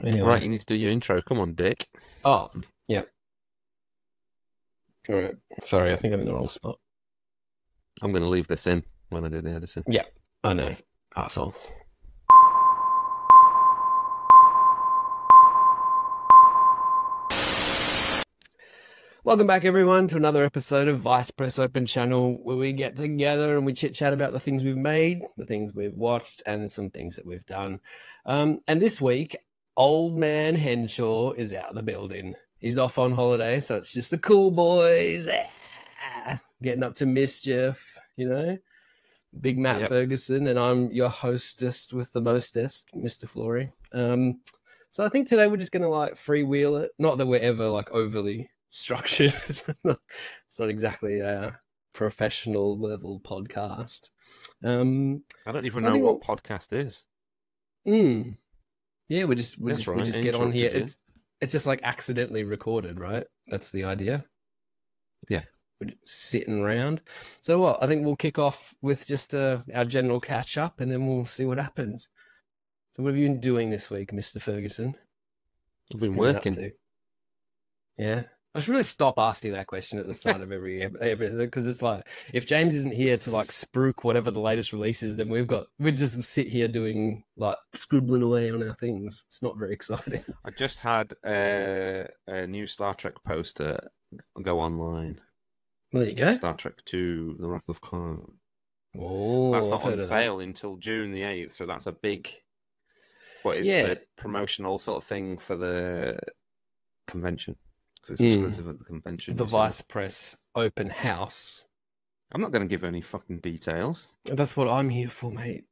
Anyway. Right, you need to do your intro. Come on, Dick. Oh, yeah. All right. Sorry, I think I'm in the wrong spot. I'm going to leave this in when I do the editing. Yeah, I know. Asshole. Welcome back, everyone, to another episode of Vice Press Open Channel, where we get together and we chit-chat about the things we've made, the things we've watched, and some things that we've done. And this week, Old Man Henshaw is out of the building. He's off on holiday, so it's just the cool boys getting up to mischief, you know? Big Matt Ferguson, and I'm your hostess with the mostest, Mr. Florey. So I think today we're just going to, freewheel it. Not that we're ever, overly structured. It's not exactly a professional level podcast. I don't even know what podcast is. Yeah, we just get on here. You. It's just accidentally recorded, right? That's the idea. Yeah. We're just sitting around. So what? I think we'll kick off with just our general catch up, and then we'll see what happens. So what have you been doing this week, Mr. Ferguson? I've been working. Yeah. I should really stop asking that question at the start of every episode, because it's if James isn't here to spruik whatever the latest release is, then we just sit here doing scribbling away on our things. It's not very exciting. I just had a new Star Trek poster go online. Well, there you go. Star Trek 2: The Wrath of Khan. Oh, that's not on sale until June the 8th, so that's a big. What is the promotional sort of thing for the convention? Because it's exclusive at the convention. The Vice Press Open House. I'm not going to give any fucking details. That's what I'm here for, mate.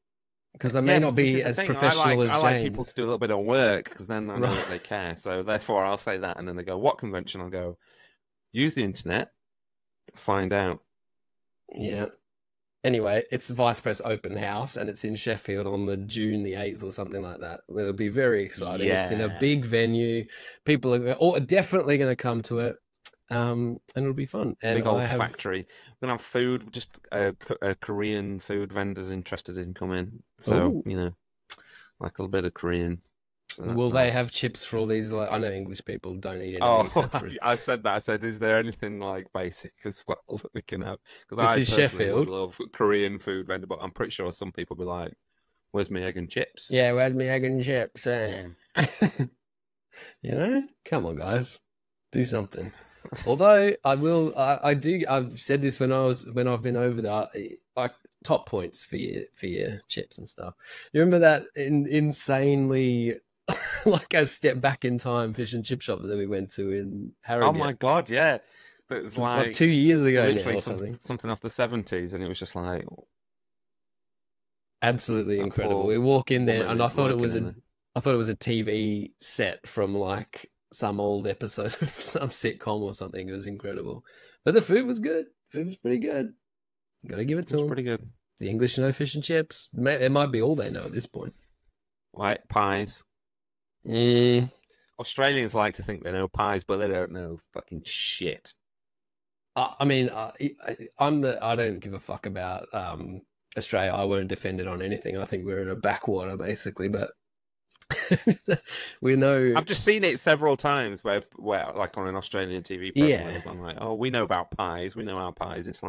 Because I may not be as professional as James. I like people to do a little bit of work, because then I know that they care. So therefore, I'll say that, and then they go, "What convention?" I'll go, "Use the internet, find out." Yeah. Anyway, it's the Vice Press Open House, and it's in Sheffield on the June the 8th or something like that. It'll be very exciting. Yeah. It's in a big venue. People are definitely going to come to it, and it'll be fun. And big old factory. We're going to have food, just Korean food vendors interested in coming. So, a little bit of Korean. So will they have chips for all these? I know English people don't eat anything. I said that. I said, is there anything basic as well that we can have? Because I personally Sheffield. Would love Korean food vendor, but I'm pretty sure some people will be like, "Where's my egg and chips?" Yeah, where's my egg and chips? Come on, guys, do something. Although I've said this when I've been over there, top points for your chips and stuff. You remember that insanely. A step back in time fish and chip shop that we went to in Harrogate. Oh my god, yeah. It was 2 years ago now or something off the 70s, and it was just absolutely incredible. We walk in there and I thought it was a TV set from some old episode of some sitcom or something. It was incredible. But the food was good. Food was pretty good. Gotta give it to them. Pretty good. The English know fish and chips. It might be all they know at this point. White pies. Australians like to think they know pies, but they don't know fucking shit. I don't give a fuck about Australia. I won't defend it on anything. I think we're in a backwater, basically, but we know. I've just seen it several times where on an Australian TV program, I'm like, oh, we know about pies. We know our pies. It's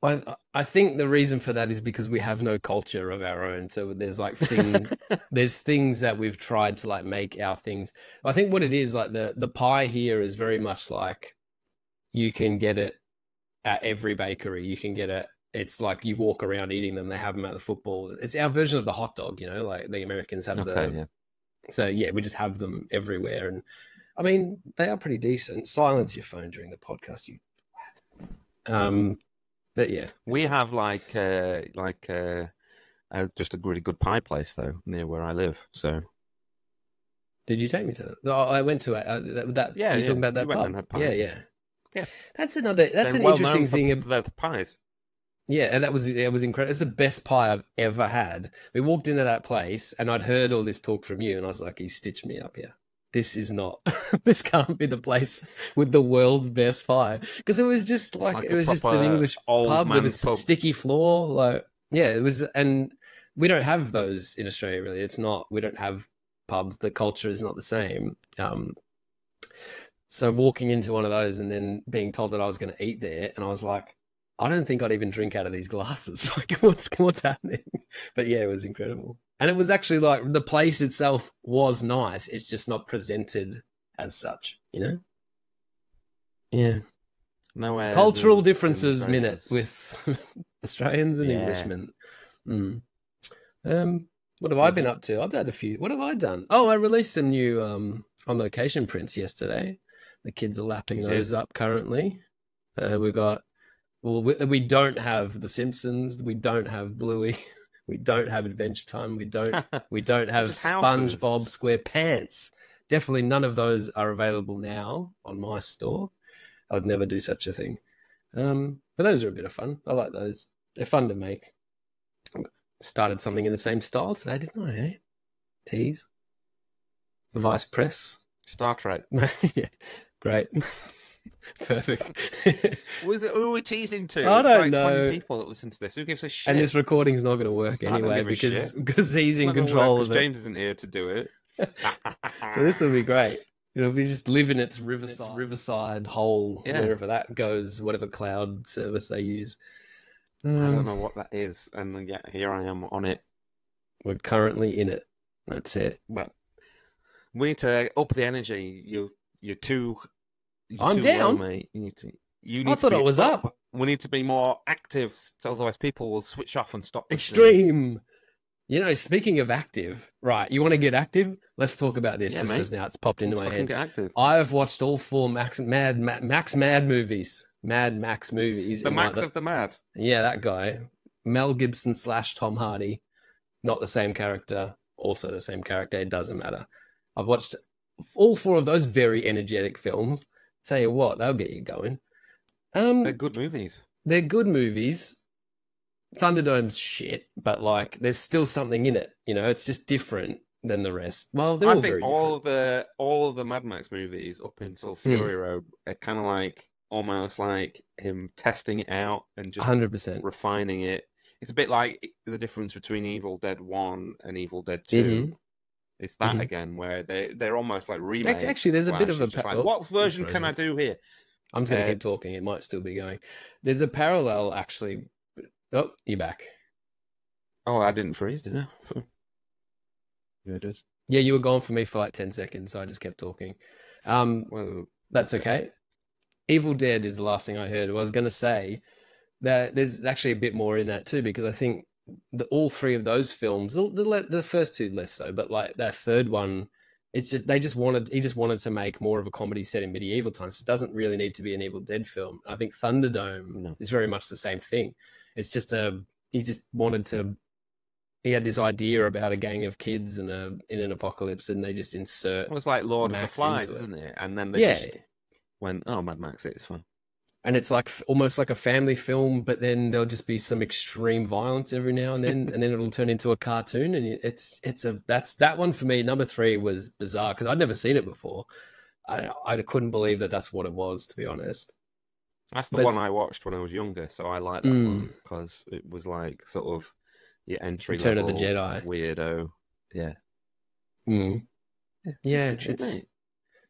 I think the reason for that is because we have no culture of our own. So there's things, there's things that we've tried to make our things. I think what it is the pie here is very much you can get it at every bakery. You can get it. It's you walk around eating them. They have them at the football. It's our version of the hot dog, the Americans have So yeah, we just have them everywhere. And I mean, they are pretty decent. Silence your phone during the podcast, you. But yeah, we have just a really good pie place though near where I live. So, did you take me to that? Oh, I went to that. Yeah, you're talking about that pub. Yeah. That's an interesting thing. The pies. Yeah, and it was incredible. It's the best pie I've ever had. We walked into that place, and I'd heard all this talk from you, and I was like, "He stitched me up here. This is not. This can't be the place with the world's best pie." Because it was just it was just an English pub with a sticky floor. It was, and we don't have those in Australia. Really, it's not. We don't have pubs, the culture is not the same. So walking into one of those and then being told that I was going to eat there, and I was like, I don't think I'd even drink out of these glasses. Like, what's happening? But yeah, it was incredible. And it was actually like the place itself was nice. It's just not presented as such, you know? Yeah. No cultural differences minute with Australians and Englishmen. What have I been up to? I've had a few. What have I done? Oh, I released some new on location prints yesterday. The kids are lapping those up currently. We don't have The Simpsons. We don't have Bluey. We don't have Adventure Time. We don't have SpongeBob SquarePants. Definitely none of those are available now on my store. I would never do such a thing. But those are a bit of fun. I like those. They're fun to make. Started something in the same style today, didn't I? Eh? Tease. The Vice Press. Star Trek. Yeah, great. Perfect. Who are we teasing to? I don't know. 20 people that listen to this. Who gives a shit? And this recording's not going to work anyway because he's in control of it. James isn't here to do it. So this will be great. It'll be just live in its riverside hole, wherever that goes, whatever cloud service they use. I don't know what that is, and yet here I am on it. We're currently in it. That's it. But we need to up the energy. You're too. I'm down, low, mate. I thought it was up. We need to be more active, so otherwise people will switch off and stop. Extreme. You know, speaking of active, right? You want to get active? Let's talk about this just because now it's popped into my head. Get active. I've watched all 4 Max Mad movies. Mad Max movies. The Max of the Mad. Yeah, that guy. Mel Gibson / Tom Hardy. Not the same character. Also the same character. It doesn't matter. I've watched all 4 of those very energetic films. Tell you what, they'll get you going. They're good movies. They're good movies. Thunderdome's shit, but like, there's still something in it. You know, it's just different than the rest. Well, they're all very different. all of the Mad Max movies up until Fury Road are kind of like almost like him testing it out and just 100% refining it. It's a bit like the difference between Evil Dead 1 and Evil Dead 2. Mm-hmm. It's that again, where they're almost like remakes. Actually, there's a bit of a... like, what version can I do here? I'm just going to keep talking. It might still be going. There's a parallel, actually. Oh, you're back. Oh, I didn't freeze, did I? Yeah, it is. Yeah, you were gone for me for like 10 seconds, so I just kept talking. Well, that's okay. Evil Dead is the last thing I heard. I was going to say that there's actually a bit more in that too, because I think all 3 of those films, the first 2 less so, but like that third one, it's just he just wanted to make more of a comedy set in medieval times. So it doesn't really need to be an Evil Dead film. I think Thunderdome is very much the same thing. It's just he had this idea about a gang of kids in an apocalypse, and they just insert. It was like Lord of the Flies, isn't it? And then they just went, "Oh, Mad Max, it's fun." And it's like almost like a family film, but then there'll just be some extreme violence every now and then, and then it'll turn into a cartoon. And that's that one for me. Number 3 was bizarre because I'd never seen it before. I couldn't believe that that's what it was, to be honest. That's the one I watched when I was younger, so I like that one because it was like sort of your entry Return level of the Jedi weirdo. Yeah. Yeah,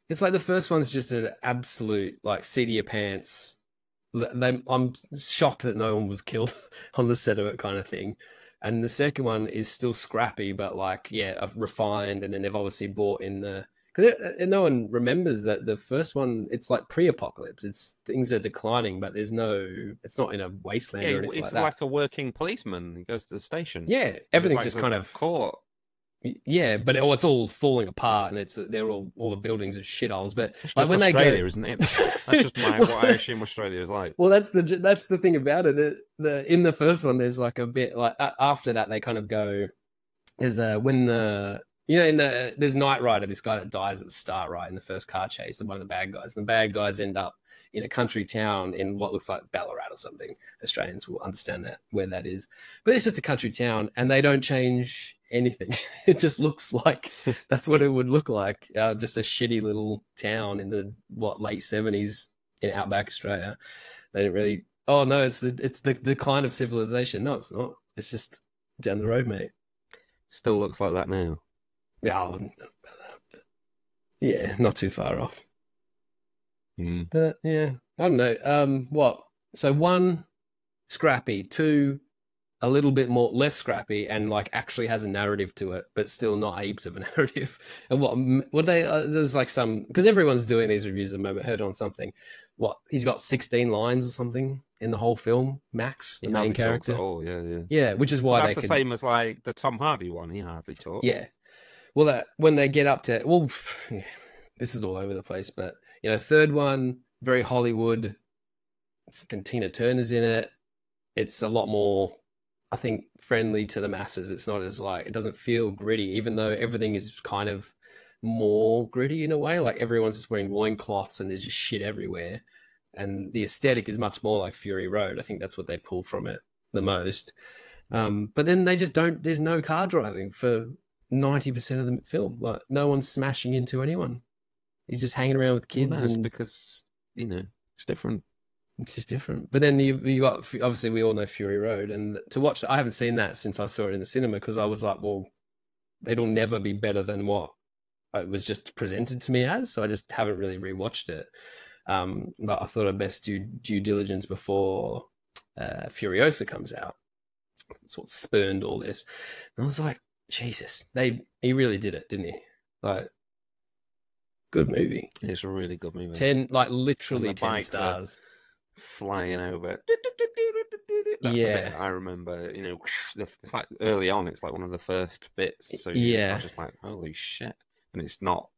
it's like the first one's just an absolute like seat of your pants. I'm shocked that no one was killed on the set of it, kind of thing. And the second one is still scrappy, but like refined, and then they've obviously brought in because no one remembers that the first one, it's like pre-apocalypse. Things are declining, but it's not in a wasteland or anything like that. It's like a working policeman. He goes to the station. Yeah, everything's just kind of caught. Yeah, but it's all falling apart, and they're all the buildings are shitholes. But it's like when Australia, isn't it? That's just what I assume Australia is like. Well, that's the thing about it. In the first one, there's like a bit like after that they kind of go. There's there's Knight Rider, this guy that dies at the start, right, in the first car chase, and one of the bad guys. And the bad guys end up in a country town in what looks like Ballarat or something. Australians will understand that where that is, but it's just a country town, and they don't change anything. It just looks like that's what it would look like. Just a shitty little town in the late 70s in outback Australia. They didn't really. Oh no, it's the decline of civilization. No, it's not. It's just down the road, mate. Still looks like that now. Yeah, I wouldn't know about that. But yeah, not too far off. But yeah, I don't know. What? So 1, scrappy. 2, a little bit more less scrappy, and like actually has a narrative to it, but still not heaps of a narrative. And what they there's like some, because everyone's doing these reviews at the moment. Heard on something. What, he's got 16 lines or something in the whole film, max, the main character. Talks at all, yeah. Yeah, which is why that's the same as like the Tom Hardy one. He hardly talks. Yeah. Well, that when they get up to, well, this is all over the place, but you know, third one, very Hollywood. Fucking Tina Turner's in it. It's a lot more, I think, friendly to the masses. It's not as like, it doesn't feel gritty, even though everything is kind of more gritty in a way. Like everyone's just wearing loincloths and there's just shit everywhere. And the aesthetic is much more like Fury Road. I think that's what they pull from it the most. But then they just don't, there's no car driving for 90% of the film. Like no one's smashing into anyone. He's just hanging around with kids. And because, you know, it's different. It's just different. But then you got, obviously we all know Fury Road, and to watch, I haven't seen that since I saw it in the cinema, because I was like, well, it'll never be better than what it was just presented to me as. So I just haven't really rewatched it. But I thought I'd best do due diligence before Furiosa comes out. That's what spurned all this. And I was like, Jesus, he really did it, didn't he? Like, good movie. It's a really good movie. 10, like literally 10 stars. Flying over. That's yeah. the bit I remember, you know, it's like early on, it's like one of the first bits. So yeah. I was just like, holy shit. And it's not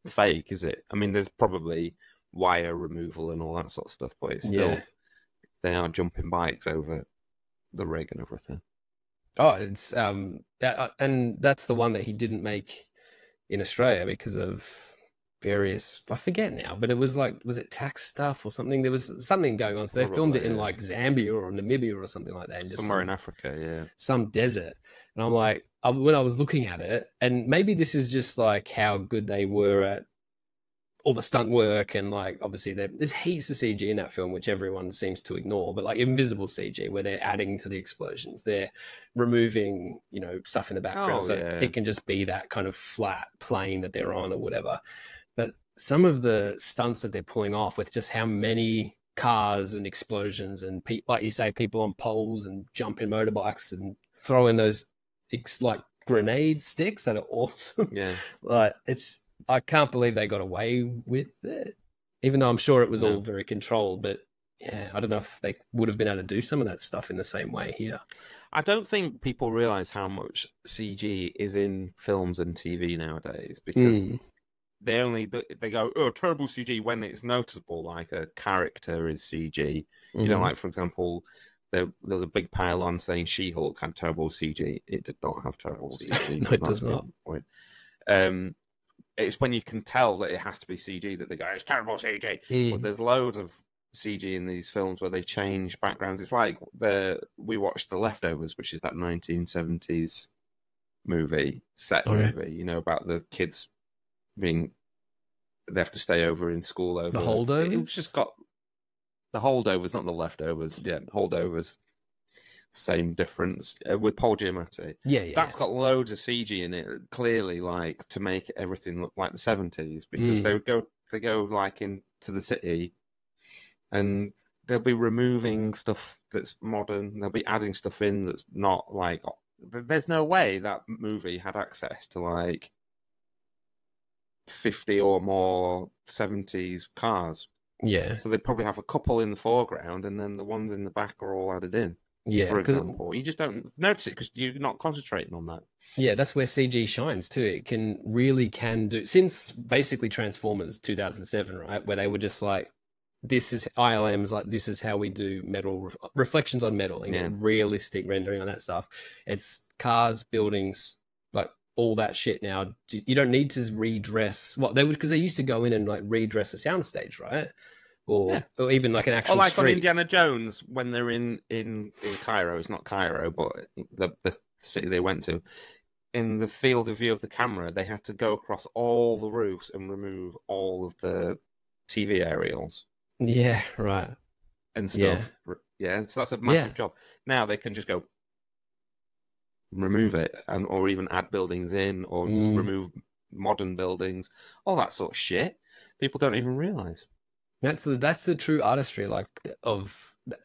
fake, is it? I mean, there's probably wire removal and all that sort of stuff, but it's still, they are jumping bikes over the rig and everything. Oh, it's and that's the one that he didn't make in Australia because of various, I forget now, but it was like, was it tax stuff or something? There was something going on. So they filmed it in like Zambia or Namibia or something like that. Somewhere in Africa, yeah. Some desert. And I'm like, when I was looking at it, and maybe this is just like how good they were at all the stunt work, and like obviously there's heaps of CG in that film which everyone seems to ignore, but like invisible CG where they're adding to the explosions, they're removing, you know, stuff in the background, so it can just be that kind of flat plane that they're on or whatever. But some of the stunts that they're pulling off with just how many cars and explosions and like you say, people on poles and jumping motorbikes and throwing those like grenade sticks that are awesome. Yeah, like I can't believe they got away with it, even though I'm sure it was all very controlled. But yeah, I don't know if they would have been able to do some of that stuff in the same way here. I don't think people realize how much CG is in films and TV nowadays, because they go, oh, terrible CG when it's noticeable, like a character is CG. You know, like for example, there's a big pile on saying She-Hulk had terrible CG. It did not have terrible CG. No, it does not. It's when you can tell that it has to be CG that they go, it's terrible CG. But there's loads of CG in these films where they change backgrounds. It's like we watched The Leftovers, which is that 1970s movie, movie, you know, about the kids they have to stay over in school over. The Holdovers? It's just got the Holdovers, not The Leftovers. Yeah, Holdovers. Same difference with Paul Giamatti. That's got loads of CG in it, clearly, like to make everything look like the 70s, because they go like into the city, and they'll be removing stuff that's modern. They'll be adding stuff in that's not like. There's no way that movie had access to like 50 or more 70s cars. Yeah. So they probably have a couple in the foreground, and then the ones in the back are all added in. Yeah, for example, you just don't notice it because you're not concentrating on that. Yeah, that's where CG shines too. It can do, since basically Transformers 2007, right, where they were just like, this is ILM's like, this is how we do metal reflections on metal, and realistic rendering on that stuff. It's cars, buildings, like all that shit. Now you don't need to redress what they would, because they used to go in and like redress a soundstage, right? Or even like an actual like street. On Indiana Jones, when they're in Cairo, it's not Cairo, but the city they went to, in the field of view of the camera, they had to go across all the roofs and remove all of the TV aerials. Yeah, right. And stuff. Yeah, so that's a massive job. Now they can just go remove it, or even add buildings in, or remove modern buildings, all that sort of shit. People don't even realize. That's the true artistry,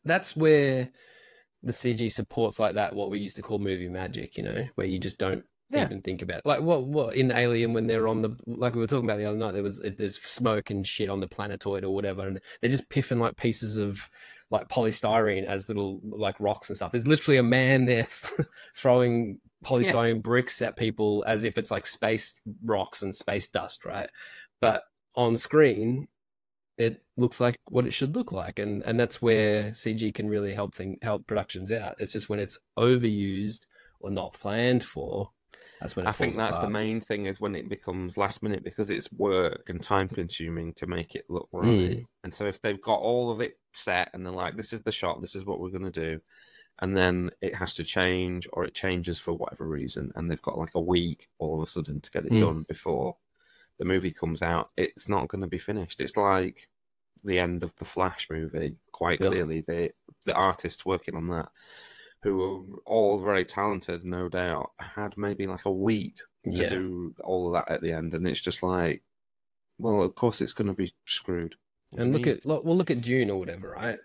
that's where the CG supports like that, what we used to call movie magic, where you just don't even think about it. Like what in Alien, when they're on like we were talking about the other night, there's smoke and shit on the planetoid or whatever, and they're just piffing like pieces of like polystyrene as little like rocks and stuff. There's literally a man there throwing polystyrene bricks at people as if it's like space rocks and space dust, right? But on screen, it looks like what it should look like, and that's where CG can really help productions out. It's just when it's overused or not planned for, that's when I think that's the main thing, is when it becomes last minute, because it's work and time consuming to make it look right. And so if they've got all of it set and they're like, this is the shot, this is what we're going to do, and then it has to change, or it changes for whatever reason, and they've got like a week all of a sudden to get it done before the movie comes out, it's not going to be finished. It's like the end of the Flash movie. Quite clearly, the artists working on that, who were all very talented, no doubt, had maybe like a week to do all of that at the end, and it's just like, well, of course it's going to be screwed. And look at Dune or whatever, right?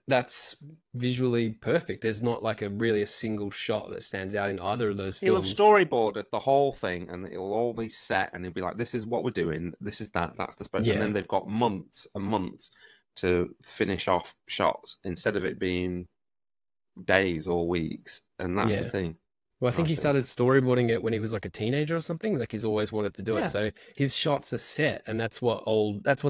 That's visually perfect. There's not like a single shot that stands out in either of those films. He'll have storyboarded the whole thing, and it'll all be set, and he'll be like, this is what we're doing, this is that's the special. And then they've got months and months to finish off shots, instead of it being days or weeks. And that's the thing. Well, I think he started storyboarding it when he was like a teenager or something. Like he's always wanted to do it. So his shots are set, and that's what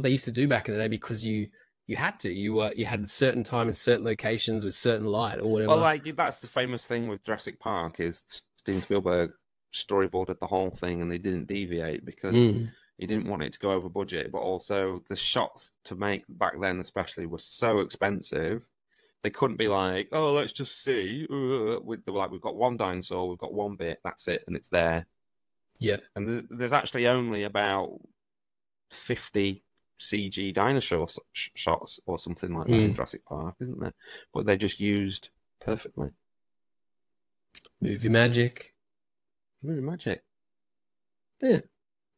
they used to do back in the day, because you had to. You had a certain time in certain locations with certain light or whatever. Well, like that's the famous thing with Jurassic Park, is Steven Spielberg storyboarded the whole thing, and they didn't deviate because he didn't want it to go over budget. But also the shots to make back then, especially, were so expensive. They couldn't be like, oh, let's just see. We've got one dinosaur, we've got one bit, that's it, and it's there. Yeah. And there's actually only about 50 CG dinosaur shots or something like that in Jurassic Park, isn't there? But they're just used perfectly. Movie magic. Movie magic. Yeah.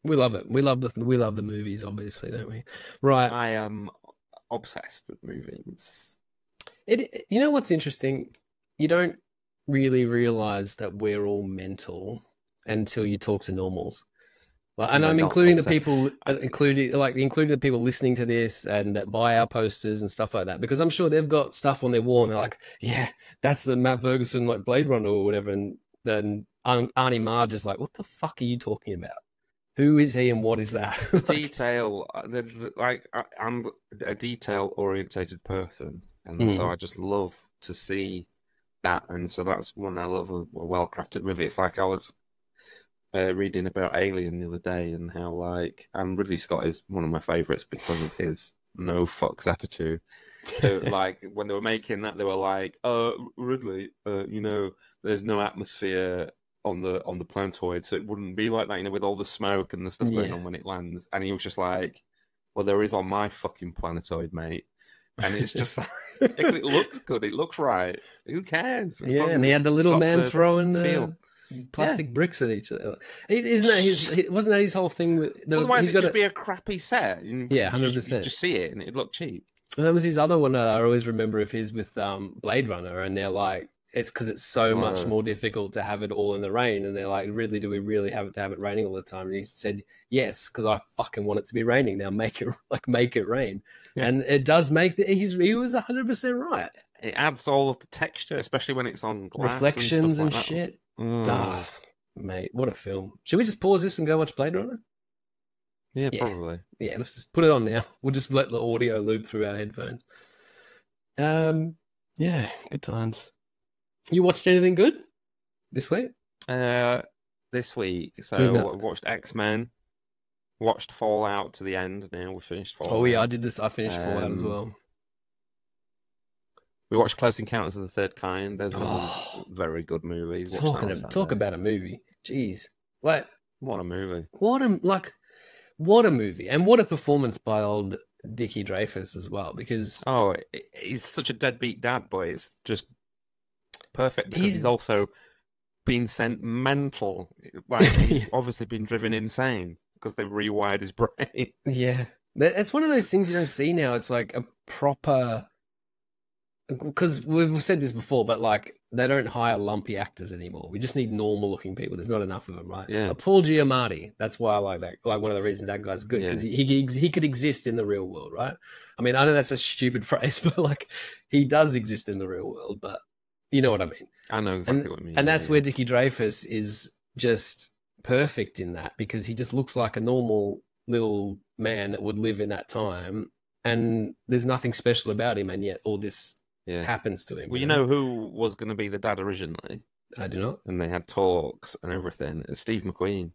We love it. We love the movies, obviously, don't we? Right. I am obsessed with movies. You know what's interesting? You don't really realize that we're all mental until you talk to normals. And I'm including the people, including the people listening to this and that buy our posters and stuff like that, because I'm sure they've got stuff on their wall and they're like, yeah, that's the Matt Ferguson like Blade Runner or whatever. And then Arnie Marge is like, what the fuck are you talking about? Who is he and what is that? Detail, I'm a detail-orientated person, and so I just love to see that, and so that's when I love a well-crafted movie. It's like I was reading about Alien the other day, and how and Ridley Scott is one of my favourites because of his no fucks attitude. So, when they were making that, they were like, Ridley, there's no atmosphere on the planetoid, so it wouldn't be like that, with all the smoke and the stuff going on when it lands. And he was just like, well, there is on my fucking planetoid, mate. And it's just like, because it looks good, it looks right. Who cares? And he had the little man throwing the plastic bricks at each other. Wasn't that his whole thing? Otherwise, it'd just be a crappy set. 100%. You just see it and it'd look cheap. And that was his other one. I always remember of his with Blade Runner, and they're like, it's because it's so much more difficult to have it all in the rain. And they're like, Ridley, do we really have to have it raining all the time? And he said, yes, because I fucking want it to be raining. Now make it rain. Yeah. And it does make he was 100% right. It adds all of the texture, especially when it's on glass. Reflections and like shit. Oh, mate, what a film. Should we just pause this and go watch Blade Runner? Yeah, probably. Yeah, let's just put it on now. We'll just let the audio loop through our headphones. Yeah, good times. You watched anything good this week? This week, so I watched X-Men, watched Fallout to the end. Now we finished Fallout. Oh yeah, I did this. I finished Fallout as well. We watched Close Encounters of the Third Kind. There's one very good movie. Talk about a movie. Jeez, what a movie! What a movie, and what a performance by old Dickie Dreyfuss as well. Because he's such a deadbeat dad, but it's just perfect because he's also been sent mental. Like, he's obviously been driven insane because they've rewired his brain. Yeah. It's one of those things you don't see now. It's like a proper... Because we've said this before, but like they don't hire lumpy actors anymore. We just need normal-looking people. There's not enough of them, right? Yeah. Paul Giamatti. That's why I like that. Like one of the reasons that guy's good, because he could exist in the real world, right? I mean, I know that's a stupid phrase, but like he does exist in the real world. But you know what I mean. I know exactly what you mean. And that's where Dickie Dreyfuss is just perfect in that, because he just looks like a normal little man that would live in that time, and there's nothing special about him, and yet all this happens to him. Well, you know who was going to be the dad originally? I do not. And they had talks and everything. It's Steve McQueen.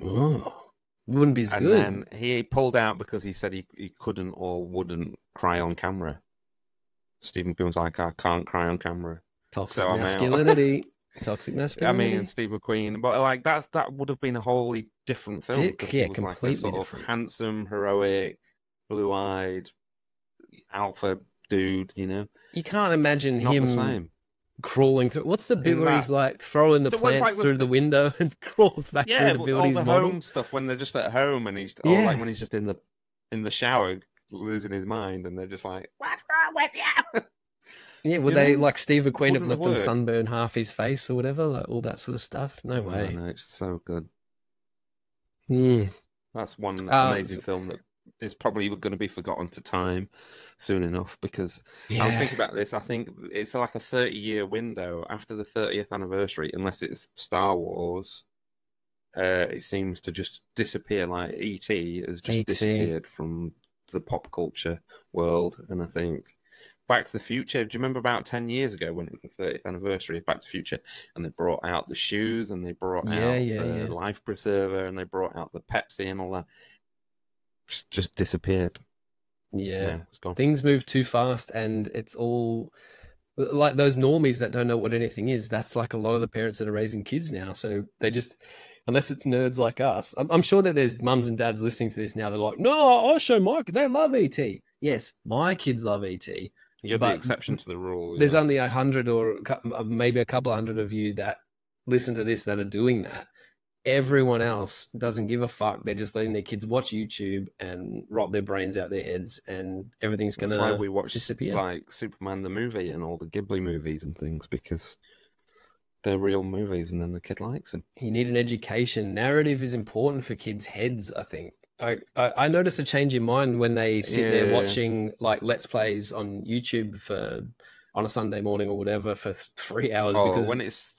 Oh, wouldn't be as good. And then he pulled out because he said he couldn't or wouldn't cry on camera. Steve McQueen was like, I can't cry on camera. Toxic masculinity. Toxic masculinity. I mean, Steve McQueen, but like that would have been a wholly different film. Yeah, it was completely like a sort different. Of handsome, heroic, blue-eyed, alpha dude. You know, you can't imagine him the same. Crawling through. What's the bit where he's like throwing the plants through the window and crawls back through the building? All the home stuff when they're just at home and he's like when he's just in the shower losing his mind and they're just like, what's wrong with you? Yeah, would they like Steve McQueen have let them sunburn half his face or whatever, like all that sort of stuff? No way. No, it's so good. That's one amazing film that is probably going to be forgotten to time soon enough, because I was thinking about this. I think it's like a 30-year window after the 30th anniversary, unless it's Star Wars. It seems to just disappear. Like E.T. has just disappeared from the pop culture world, and I think Back to the Future. Do you remember about 10 years ago when it was the 30th anniversary of Back to the Future, and they brought out the shoes and they brought out the life preserver and they brought out the Pepsi and all that? Just disappeared. Yeah, it's gone. Things move too fast, and it's all like those normies that don't know what anything is. That's like a lot of the parents that are raising kids now. So they just, unless it's nerds like us, I'm sure that there's mums and dads listening to this now. They're like, no, I show my kids, they love ET. Yes, my kids love ET. You're the exception to the rule. There's only 100 or maybe a couple 100 of you that listen to this that are doing that. Everyone else doesn't give a fuck. They're just letting their kids watch YouTube and rot their brains out their heads, and everything's going to disappear. That's why we watch like Superman the movie and all the Ghibli movies and things, because they're real movies and then the kid likes them. You need an education. Narrative is important for kids' heads, I think. I notice a change in mind when they sit there watching like Let's Plays on YouTube on a Sunday morning or whatever for 3 hours. Oh, because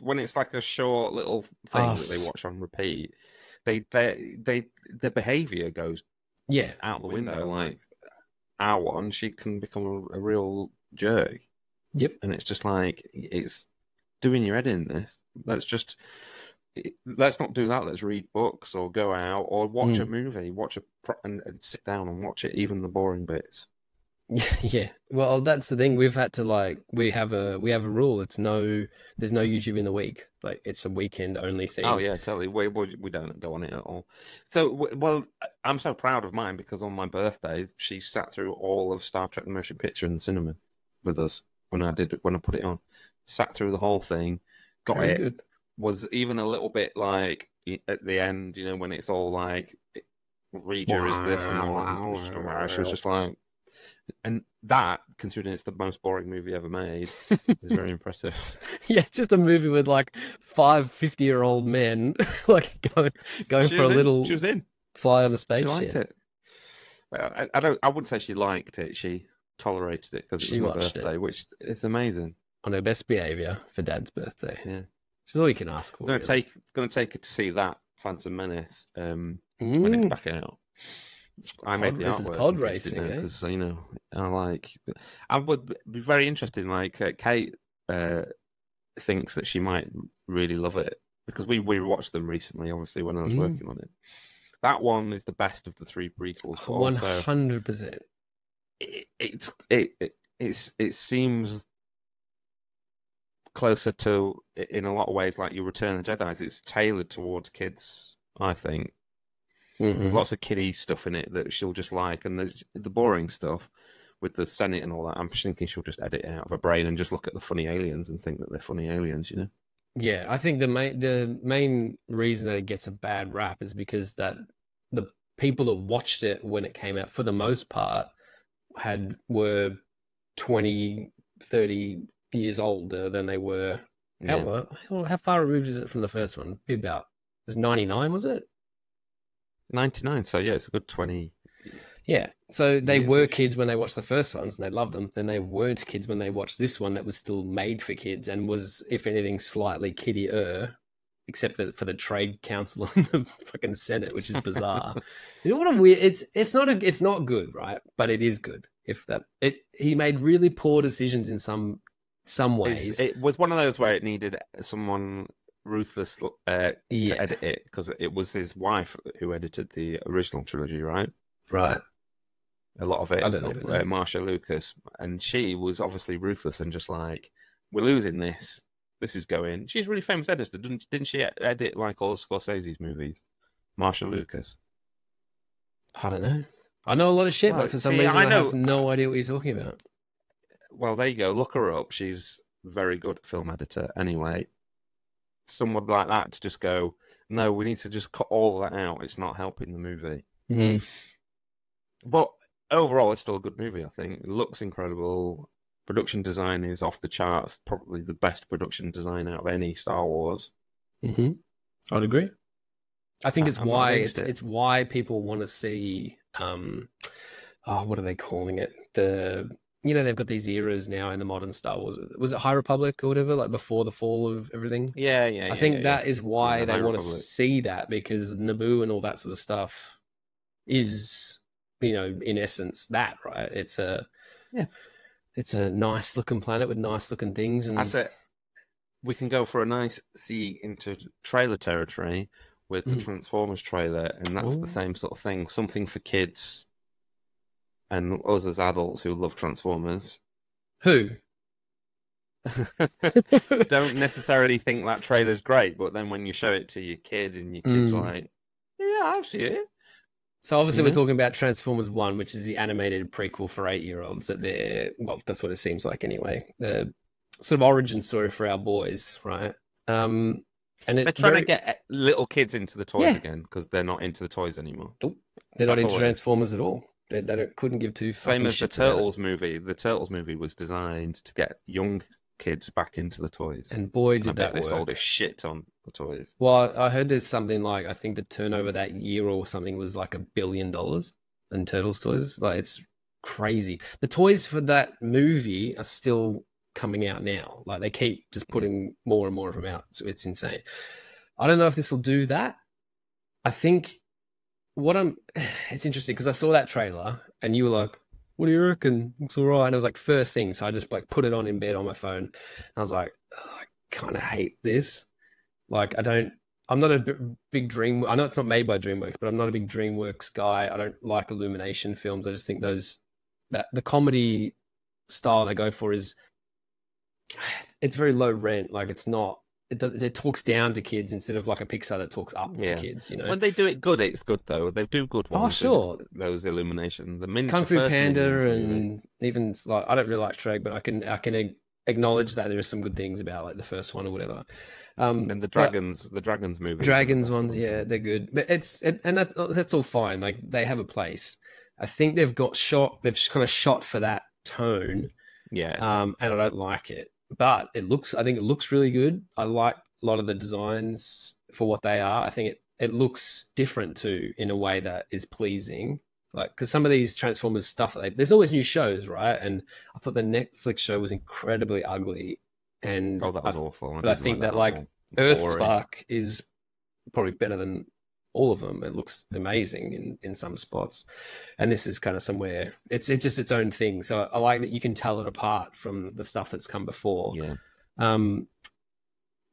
when it's like a short little thing that they watch on repeat, their behaviour goes out the window. Like our one, she can become a real jerk. Yep, and it's just like it's doing your head in. Let's not do that. Let's read books or go out or watch a movie. And sit down and watch it, even the boring bits. Yeah. Well, that's the thing. We've had to we have a rule. There's no YouTube in the week. Like it's a weekend only thing. Oh yeah, totally. We don't go on it at all. So well, I'm so proud of mine because on my birthday she sat through all of Star Trek: The Motion Picture in the cinema with us when I put it on. Sat through the whole thing, got Very it. Good. Was even a little bit like at the end, you know, when it's all like Reacher is this and all that. She was just like. And that, considering it's the most boring movie ever made, is very impressive. Yeah, it's just a movie with like 5 50-year-old men like going for a little. She was in. Fly on a spaceship. She liked it. Well, I wouldn't say she liked it. She tolerated it because it was my birthday, which is amazing. On her best behaviour for Dad's birthday. Yeah, which is all you can ask for. I'm going to take her to see that Phantom Menace when it's back out. I made the artwork. Pod racing, because you know, I would be very interested. Like Kate thinks that she might really love it because we watched them recently. Obviously, when I was working on it, that one is the best of the 3 prequels. 100%. It seems closer to, in a lot of ways, like your Return of the Jedi. It's tailored towards kids, I think. There's lots of kiddie stuff in it that she'll just like, and the boring stuff with the Senate and all that. I'm thinking she'll just edit it out of her brain and just look at the funny aliens and think that they're funny aliens, you know? Yeah, I think the main reason that it gets a bad rap is because that the people that watched it when it came out, for the most part, were 20, 30 years older than they were. Yeah. How far removed is it from the first one? Be about, it was 99, was it? 99, so yeah, it's a good 20. Yeah, so they were kids when they watched the first ones and they loved them. Then they weren't kids when they watched this one that was still made for kids and was, if anything, slightly kiddier, except for the trade council and the fucking Senate, which is bizarre. You know what a weird? It's not good, right? But it is good. He made really poor decisions in some ways. It was one of those where it needed someone ruthless to edit it, because it was his wife who edited the original trilogy, right? Right. A lot of it, Marsha Lucas, and she was obviously ruthless and just like, we're losing this. This is going. She's a really famous editor, didn't she? Edit like all Scorsese's movies, Marsha Lucas. I don't know. I know a lot of shit, but for some reason I have no idea what you're talking about. Well, there you go. Look her up. She's very good film editor. Anyway, someone like that to just go, no, we need to just cut all of that out. It's not helping the movie. Mm-hmm. But overall, it's still a good movie, I think. It looks incredible. Production design is off the charts. Probably the best production design out of any Star Wars. Mm-hmm. I'd agree. I think it's why people want to see, what are they calling it? They've got these eras now in the modern Star Wars. Was it High Republic or whatever, like before the fall of everything? Yeah. I think that is why they want to see that, because Naboo and all that sort of stuff is, in essence, that, right? It's a nice looking planet with nice looking things, and that's it. We can go for a nice into trailer territory with the Transformers trailer, and that's the same sort of thing. Something for kids and us as adults who love Transformers. Who don't necessarily think that trailer's great, but then when you show it to your kid and your kid's like, yeah, I'll see it. So obviously we're talking about Transformers 1, which is the animated prequel for 8-year-olds. That's what it seems like anyway. The sort of origin story for our boys, right? And they're trying to get little kids into the toys again, because they're not into the toys anymore. Nope. They're not into Transformers at all. They couldn't give two fucking Same as the shits Turtles movie. The Turtles movie was designed to get young kids back into the toys. And boy, did that work. They sold a shit on the toys. Well, I heard there's something like, I think the turnover that year or something was like $1 billion in Turtles toys. Like, it's crazy. The toys for that movie are still coming out now. Like, they keep just putting more and more of them out. So it's insane. I don't know if this will do that. I think it's interesting because I saw that trailer and you were like, what do you reckon? Looks all right. And it was like first thing. So I just like put it on in bed on my phone. And I was like, I kind of hate this. Like, I'm not a big I know it's not made by DreamWorks, but I'm not a big DreamWorks guy. I don't like Illumination films. I just think that the comedy style they go for it's very low rent. Like, it talks down to kids instead of like a Pixar that talks up to kids, When they do it good, it's good though. They do good ones. Oh, sure. Those Illumination. Kung Fu Panda and even like, I don't really like Shrek, but I can acknowledge that there are some good things about like the first one or whatever. And the Dragons movie. Dragons ones, yeah, they're good. But that's all fine. Like, they have a place. I think they've kind of shot for that tone. Yeah. And I don't like it. But I think it looks really good. I like a lot of the designs for what they are. I think it looks different too, in a way that is pleasing. Like, because some of these Transformers stuff, there's always new shows, right? And I thought the Netflix show was incredibly ugly. And that was awful. But I think that like Earthspark is probably better than all of them. It looks amazing in some spots, and this is kind of somewhere it's just its own thing. So I like that you can tell it apart from the stuff that's come before. Yeah.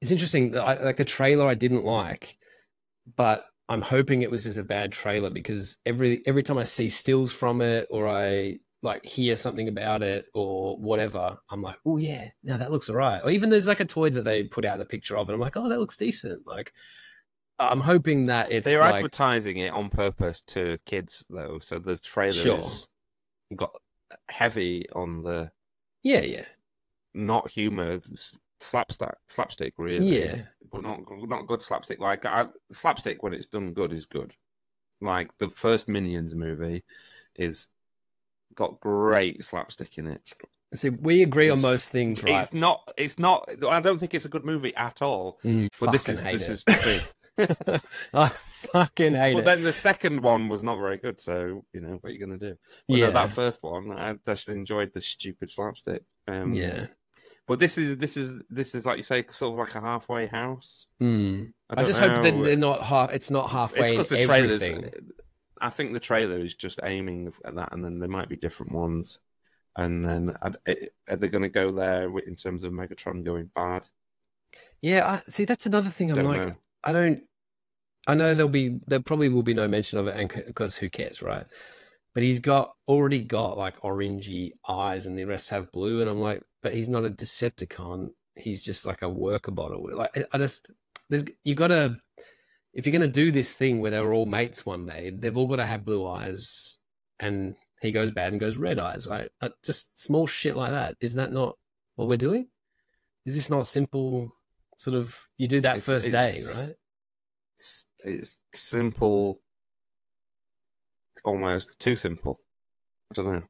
It's interesting. Like the trailer, I didn't like, but I'm hoping it was just a bad trailer, because every time I see stills from it or I like hear something about it or whatever, I'm like, oh yeah, no, that looks all right. Or even there's like a toy that they put out the picture of, and I'm like, oh, that looks decent. Like, I'm hoping that they're advertising it on purpose to kids though, so the trailers got heavy on the yeah, not humor slapstick, really. Yeah, but not good slapstick. Like slapstick when it's done good is good. Like the first Minions movie is got great slapstick in it. See, we agree on most things, right? It's not. I don't think it's a good movie at all. But this is the thing. I fucking hate it. But then the second one was not very good. So what are you gonna do? But no, that first one, I just enjoyed the stupid slapstick. But this is like you say, sort of like a halfway house. I just hope that they're not half. It's not halfway. It's because the everything. I think the trailer is just aiming at that, and then there might be different ones. And then are they going to go there in terms of Megatron going bad? Yeah, see, that's another thing. I'm like, I know there probably will be no mention of it, and because who cares, right? But he's already got like orangey eyes, and the rest have blue, and I'm like, but he's not a Decepticon. He's just like a worker bottle. Like you gotta, if you're gonna do this thing where they're all mates one day, they've all got to have blue eyes, and he goes bad and goes red eyes, right? Just small shit like that. Is that not what we're doing? Is this not simple? Sort of, you do that first day, right? It's simple. It's almost too simple. I don't know.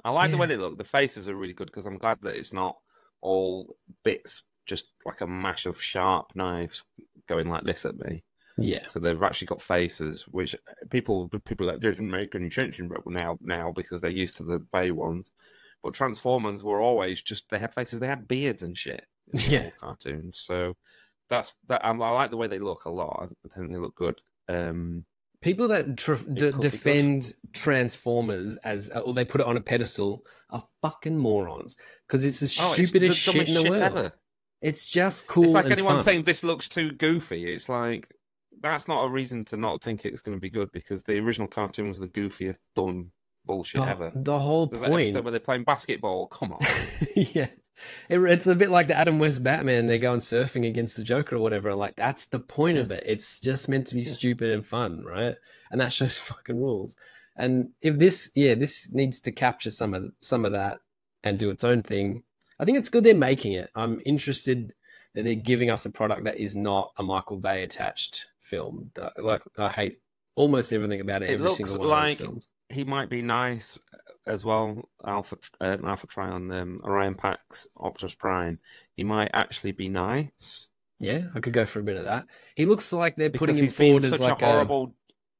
I like the way they look. The faces are really good because I'm glad that it's not all bits, just like a mash of sharp knives going like this at me. Yeah. So they've actually got faces, which people that didn't make any sense now because they're used to the Bay ones. But Transformers were always just, they had faces, they had beards and shit. In cartoons. So that's that. I like the way they look a lot. I think they look good. People that defend Transformers or they put it on a pedestal are fucking morons because it's the stupidest shit in the world. Ever. It's just cool. It's like and anyone fun. saying this looks too goofy. It's like, that's not a reason to not think it's going to be good because the original cartoon was the goofiest, dumb bullshit ever. The whole point. Where they're playing basketball. Come on. Yeah. It's a bit like the Adam West Batman. They're going surfing against the Joker or whatever. Like, that's the point of it. It's just meant to be stupid and fun, right? And that shows fucking rules. And if this needs to capture some of that and do its own thing. I think it's good they're making it. I'm interested that they're giving us a product that is not a Michael Bay attached film. Like, I hate almost everything about it. Every single one of those films. He might be nice as well. Alpha Trion, Orion Pax, Optimus Prime. He might actually be nice. Yeah, I could go for a bit of that. He looks like they're putting him forward as like a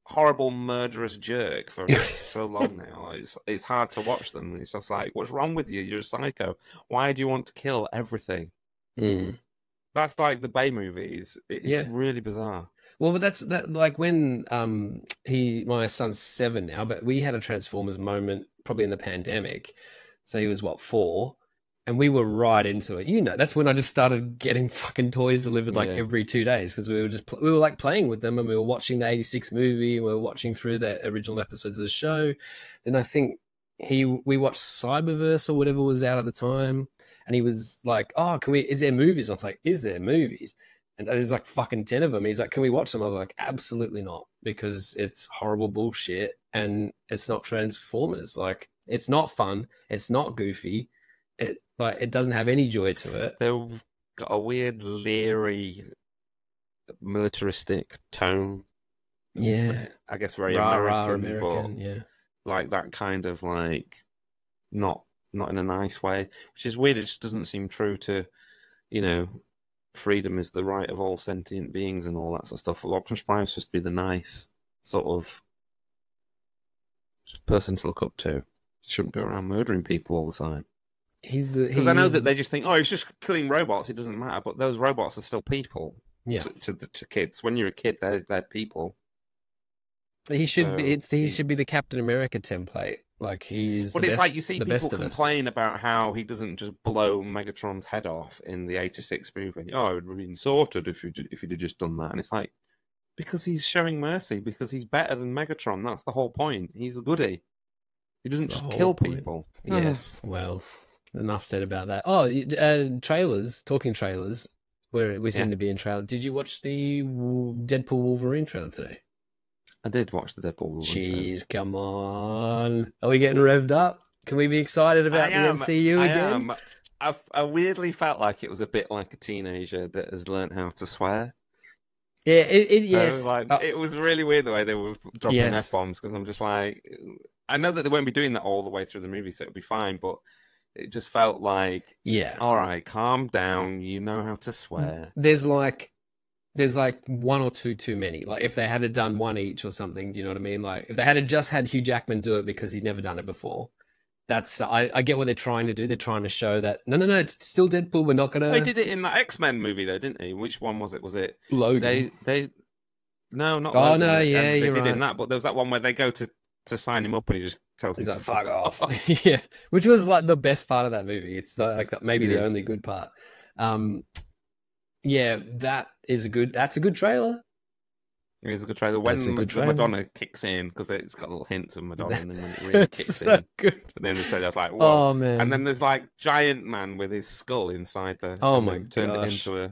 horrible, murderous jerk for so long now. It's hard to watch them. It's just like, what's wrong with you? You're a psycho. Why do you want to kill everything? That's like the Bay movies. It's really bizarre. Well, but that's like when my son's 7 now, but we had a Transformers moment probably in the pandemic. So he was 4, and we were right into it. That's when I just started getting fucking toys delivered like every 2 days because we were like playing with them and we were watching the 86 movie and we were watching through the original episodes of the show. And I think we watched Cyberverse or whatever was out at the time, and he was like, "Oh, is there movies?" I was like, "Is there movies?" And there's like fucking 10 of them. He's like, "Can we watch them?" I was like, "Absolutely not," because it's horrible bullshit and it's not Transformers. Like, it's not fun. It's not goofy. It doesn't have any joy to it. They've got a weird, leery, militaristic tone. Yeah, I guess very American, but like that kind of like not in a nice way, which is weird. It just doesn't seem true to, freedom is the right of all sentient beings and all that sort of stuff. Well, Optimus Prime is supposed to be the nice sort of person to look up to. Shouldn't go around murdering people all the time. Because I know that they just think, he's just killing robots. It doesn't matter, but those robots are still people. Yeah, to kids. When you're a kid, they're people. He should be. He should be the Captain America template. Like, he's. But it's like you see people complain about how he doesn't just blow Megatron's head off in the 86 movie. Oh, it would have been sorted if he'd just done that. And it's like, because he's showing mercy, because he's better than Megatron. That's the whole point. He's a goodie. He doesn't just kill people. Yes. Well, enough said about that. Oh, talking trailers. Where we seem to be in trailer. Did you watch the Deadpool Wolverine trailer today? I did watch the Deadpool Wolverine. Jeez, come on. Are we getting revved up? Can we be excited about the MCU again? I weirdly felt like it was a bit like a teenager that has learned how to swear. Yeah, yes. It was really weird the way they were dropping F-bombs, because I'm just like, I know that they won't be doing that all the way through the movie, so it'll be fine, but it just felt like, all right, calm down, you know how to swear. There's like one or two too many. Like, if they had done one each or something, do you know what I mean? Like, if they had just had Hugh Jackman do it because he'd never done it before. I get what they're trying to do. They're trying to show that no, it's still Deadpool. We're not gonna. They did it in that X-Men movie though, didn't they? Which one was it? Was it Logan? No, not. Oh Logan. no, yeah, they you're did right. In that, but there was that one where they go to sign him up and he just tells him to fuck off. Yeah, which was like the best part of that movie. It's maybe the only good part. Yeah, that's a good trailer. It is a good trailer. When Madonna kicks in, because it's got little hints of Madonna, and then when it really kicks in, good. And then the trailer's like, whoa. Oh man! And then there's like giant man with his skull inside the. Oh my god! Turned it into a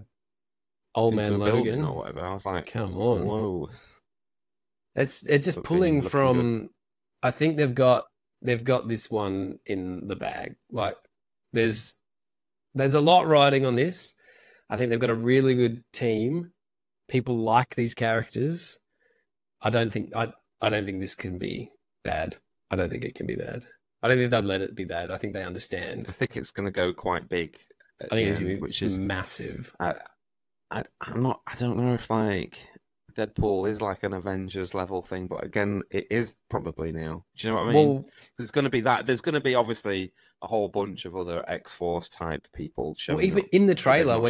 old man Logan or whatever. I was like, come on, whoa! It's just pulling from. Good. I think they've got this one in the bag. Like, there's a lot riding on this. I think they've got a really good team. People like these characters. I don't think this can be bad. I don't think it can be bad. I don't think they'd let it be bad. I think they understand. I think it's going to go quite big. I think it's going to be which is massive. I don't know if like Deadpool is like an Avengers level thing, but again, it is probably now. Do you know what I mean? Well, there's going to be that. There's going to be obviously a whole bunch of other X-Force type people showing. Well, even in the trailer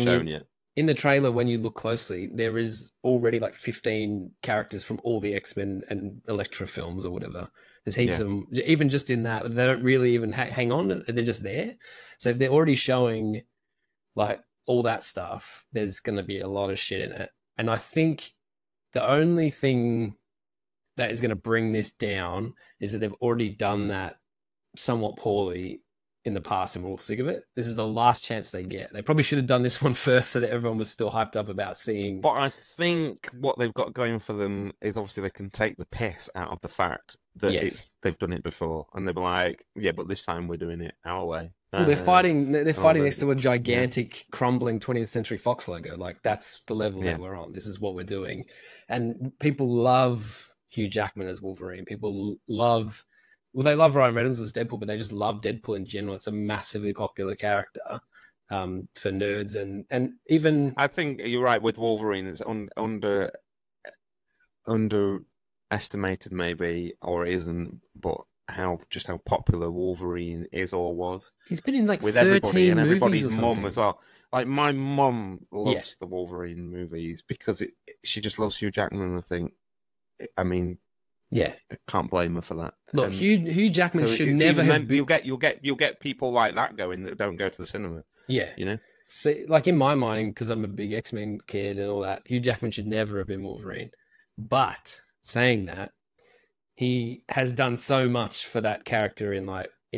in the trailer, when you look closely, there is already like 15 characters from all the X-Men and Elektra films or whatever. There's heaps of them. Even just in that, they don't really even hang on. They're just there. So if they're already showing like all that stuff, there's going to be a lot of shit in it. And I think the only thing that is going to bring this down is that they've already done that somewhat poorly in the past, and we're all sick of it. This is the last chance they get. They probably should have done this one first so that everyone was still hyped up about seeing. But I think what they've got going for them is obviously they can take the piss out of the fact that they've done it before, and they'll be like, yeah, but this time we're doing it our way. Well, they're fighting next to a gigantic crumbling 20th Century Fox logo. Like, that's the level that we're on. This is what we're doing. And people love Hugh Jackman as Wolverine. People love... Well, they love Ryan Reynolds as Deadpool, but they just love Deadpool in general. It's a massively popular character for nerds, and even... I think you're right with Wolverine. It's underestimated maybe, or isn't, but how popular Wolverine is or was. He's been in like with 13 everybody and everybody's mum as well. Like, my mum loves the Wolverine movies because she just loves Hugh Jackman. I think, I mean... Yeah, I can't blame her for that. Look, Hugh Jackman should never have been... You'll get people like that going that don't go to the cinema. Yeah, you know. So, like, in my mind, because I'm a big X-Men kid and all that, Hugh Jackman should never have been Wolverine. But saying that, he has done so much for that character in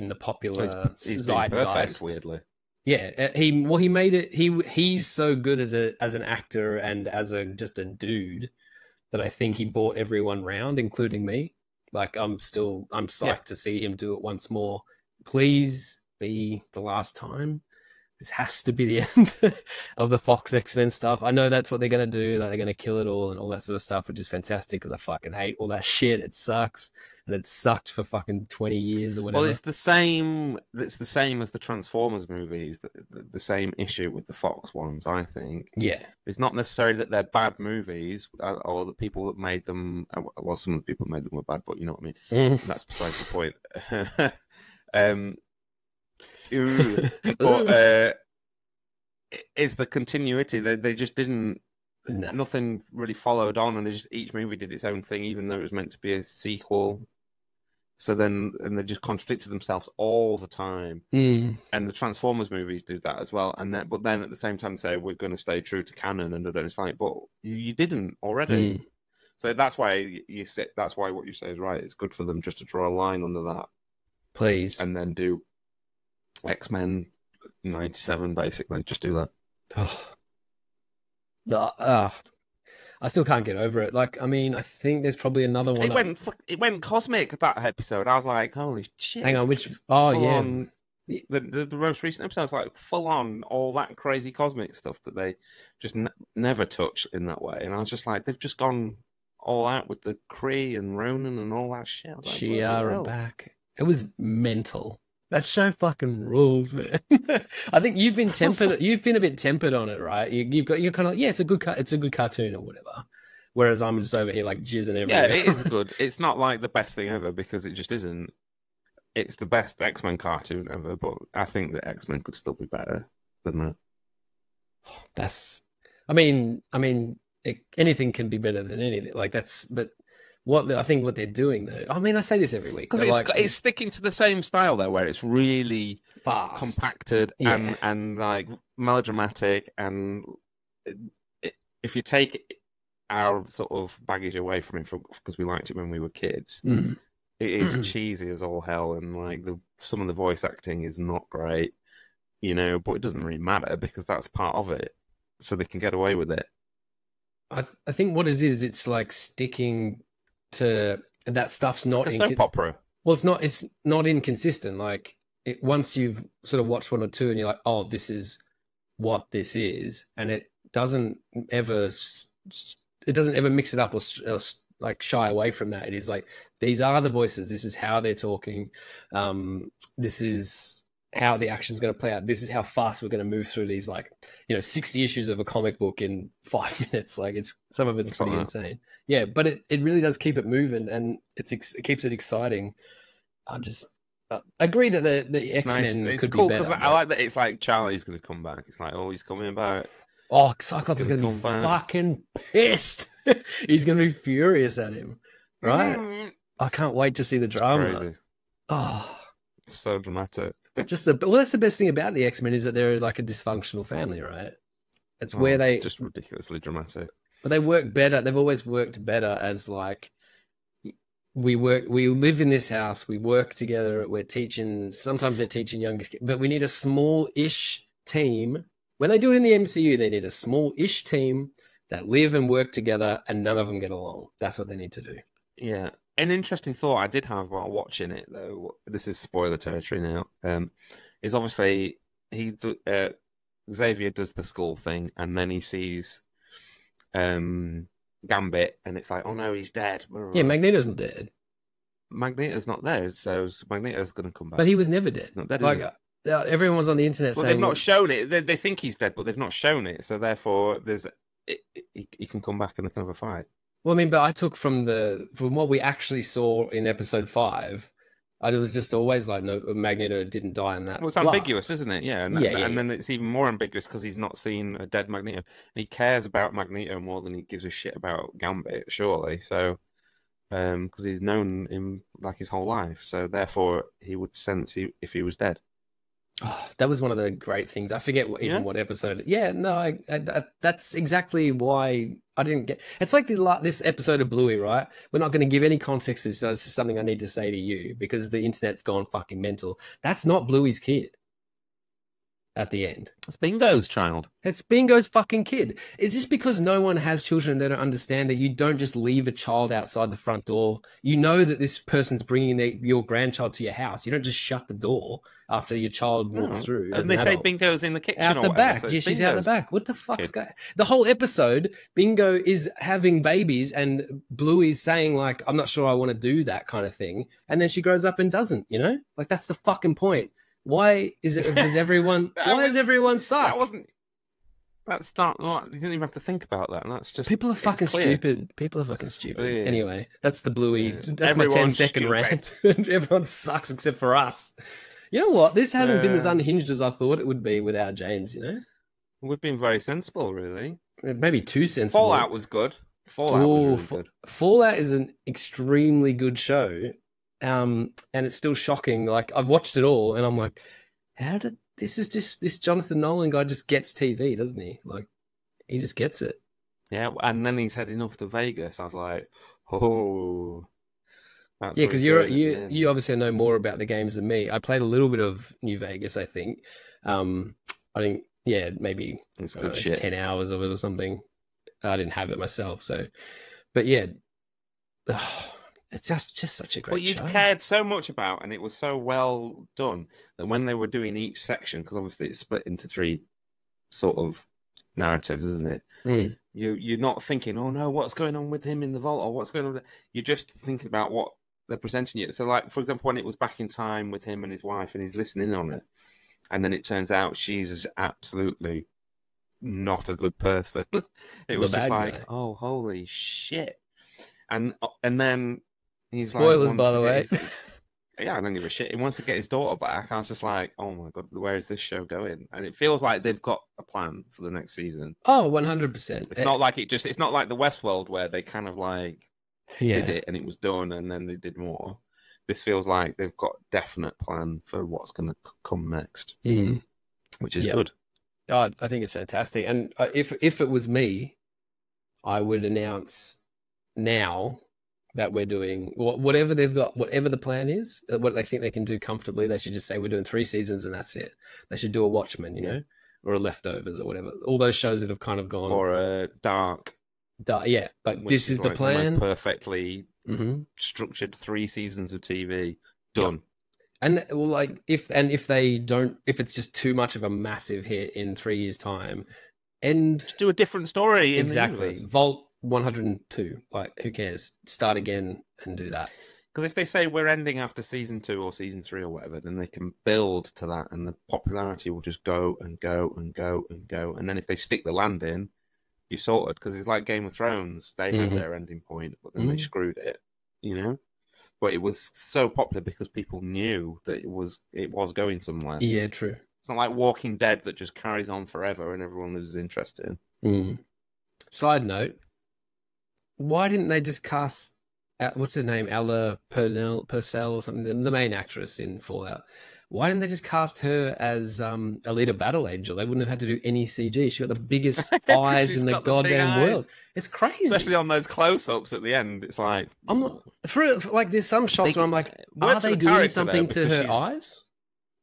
the popular he's zeitgeist. Perfect, weirdly. Yeah, he made it. He's so good as an actor and as just a dude, that I think he brought everyone round, including me. Like, I'm psyched to see him do it once more. Please be the last time. This has to be the end of the Fox X-Men stuff. I know that's what they're going to do. Like, they're going to kill it all and all that sort of stuff, which is fantastic because I fucking hate all that shit. It sucks. And it sucked for fucking 20 years or whatever. Well, it's the same as the Transformers movies, the same issue with the Fox ones, I think. Yeah. It's not necessarily that they're bad movies or the people that made them, well, some of the people that made them were bad, but you know what I mean? That's besides the point. But it's the continuity. They just didn't. No. Nothing really followed on, and each movie did its own thing, even though it was meant to be a sequel. So then, and they just contradicted themselves all the time. And the Transformers movies do that as well. But then at the same time, say we're going to stay true to canon, and it's like, but you didn't already. So that's why that's why what you say is right. It's good for them just to draw a line under that, please, and then do X-Men 97, basically. Just do that. I still can't get over it. Like, I mean, I think there's probably another one. It went cosmic, that episode. I was like, holy shit. Hang on, which... The most recent episodes, like full on all that crazy cosmic stuff that they just never touch in that way. And I was just like, they've just gone all out with the Kree and Ronan and all that shit. Like, Shi'ar back. It was mental. That show fucking rules, man. I think you've been tempered. You've been a bit tempered on it, right? You're kind of like, yeah, it's a good cartoon or whatever. Whereas I'm just over here like jizzing everywhere. Yeah, it is good. It's not like the best thing ever because it just isn't. It's the best X-Men cartoon ever, but I think that X-Men could still be better than that. Anything can be better than anything. Like but I think what they're doing though. I mean, I say this every week because it's sticking to the same style though, where it's really fast, compacted, and like melodramatic. And if you take our sort of baggage away from it, because we liked it when we were kids, it is cheesy as all hell, and like some of the voice acting is not great, but it doesn't really matter because that's part of it, so they can get away with it. I think what it is, it's like sticking to that stuff's not like a soap opera. Well, it's not inconsistent. Like once you've sort of watched one or two, and you're like, oh, this is what this is, and it doesn't ever mix it up or like shy away from that. It is like, these are the voices. This is how they're talking. This is how the action's going to play out. This is how fast we're going to move through these, 60 issues of a comic book in 5 minutes. Like some of it's pretty insane. Yeah, but it really does keep it moving, and it keeps it exciting. I just agree that the X-Men could be better. I like that it's like Charlie's going to come back. It's like, oh, he's coming back. Oh, Cyclops is going to be fucking pissed. He's going to be furious at him, right? I can't wait to see the drama. Crazy. Oh, it's so dramatic. That's the best thing about the X-Men is that they're like a dysfunctional family, right? It's where it's just ridiculously dramatic. But they work better. They've always worked better as like, we live in this house, we work together, we're teaching, sometimes they're teaching younger kids, but we need a small-ish team. When they do it in the MCU, they need a small-ish team that live and work together, and none of them get along. That's what they need to do. Yeah. An interesting thought I did have while watching it, though, this is spoiler territory now, is obviously Xavier does the school thing, and then he sees Gambit, and it's like, oh no, he's dead. Yeah, Magneto's not dead. Magneto's not there, so Magneto's going to come back. But he was never dead. Not dead, everyone was on the internet saying... they've not shown it. They think he's dead, but they've not shown it, so therefore he can come back and have a fight. Well, I mean, but I took from what we actually saw in episode 5, I was just always like, no, Magneto didn't die in that. Well, it's ambiguous, isn't it? Yeah, and then it's even more ambiguous because he's not seen a dead Magneto. And he cares about Magneto more than he gives a shit about Gambit, surely. So, because he's known him like his whole life, so therefore he would sense if he was dead. Oh, that was one of the great things. I forget what episode. Yeah, no, that's exactly why I didn't get. It's like this episode of Bluey, right? We're not going to give any context. It's just something I need to say to you because the internet's gone fucking mental. That's not Bluey's kid. At the end, it's Bingo's child. It's Bingo's fucking kid. Is this because no one has children? They don't understand that you don't just leave a child outside the front door. You know that this person's bringing your grandchild to your house. You don't just shut the door after your child walks through. And they say Bingo's in the kitchen out the back. Yeah, she's out the back. What the fuck's going? The whole episode, Bingo is having babies, and Bluey's saying like, "I'm not sure I want to do that kind of thing," and then she grows up and doesn't. Like that's the fucking point. Why is it? Does everyone? Why does everyone suck? That's not. You didn't even have to think about that. And that's just people are fucking stupid. People are fucking stupid. Yeah. Anyway, that's the Bluey. Yeah. That's my 10-second rant. Everyone sucks except for us. You know what? This hasn't been as unhinged as I thought it would be without James. We've been very sensible, really. Maybe too sensible. Fallout was good. Fallout was really good. Fallout is an extremely good show. And it's still shocking. Like I've watched it all, and I'm like, how did this Jonathan Nolan guy just gets TV, doesn't he? Like, he just gets it. Yeah, and then he's heading off to Vegas. I was like, oh, that's because you obviously know more about the games than me. I played a little bit of New Vegas, I think. I think maybe 10 hours of it or something. I didn't have it myself, so but yeah. It's just such a great But you show. cared so much about, and it was so well done that when they were doing each section, because obviously it's split into 3 sort of narratives, isn't it? Mm. You're not thinking, oh no, what's going on with him in the vault, or what's going on? You're just thinking about what they're presenting you. So, like, for example, when it was back in time with him and his wife, and he's listening on it, and then it turns out she's absolutely not a good person. It was just like, guy. Oh, holy shit! And then he's spoilers, like, by the way. Yeah, I don't give a shit. He wants to get his daughter back. I was just like, oh my god, where is this show going? And it feels like they've got a plan for the next season. Oh, 100%. It's not like it's not like the Westworld where they kind of like did it and it was done and then they did more. This feels like they've got a definite plan for what's going to come next, which is good. Oh, I think it's fantastic. And if it was me, I would announce now that we're doing whatever they've got, whatever the plan is, what they think they can do comfortably. They should just say we're doing 3 seasons and that's it. They should do a Watchmen, you know, or a Leftovers or whatever. All those shows that have kind of gone, or a Dark. Yeah, like this is the plan. Perfectly structured 3 seasons of TV done. And well, like if it's just too much of a massive hit in 3 years' time, and just do a different story. Exactly. Vault 102. Like, who cares? Start again and do that. Because if they say we're ending after season 2 or season 3 or whatever, then they can build to that, and the popularity will just go and go and go and go. And then if they stick the landing, you're sorted. Because it's like Game of Thrones; they had their ending point, but then they screwed it. You know. But it was so popular because people knew that it was going somewhere. Yeah, true. It's not like Walking Dead that just carries on forever and everyone is interested. Side note: why didn't they just cast what's her name, Ella Purcell or something, the main actress in Fallout? Why didn't they just cast her as Alita Battle Angel? They wouldn't have had to do any CG. She got the biggest eyes in the goddamn world. It's crazy, especially on those close-ups at the end. It's like I'm not like there's some shots where I'm like, are they doing something to her eyes?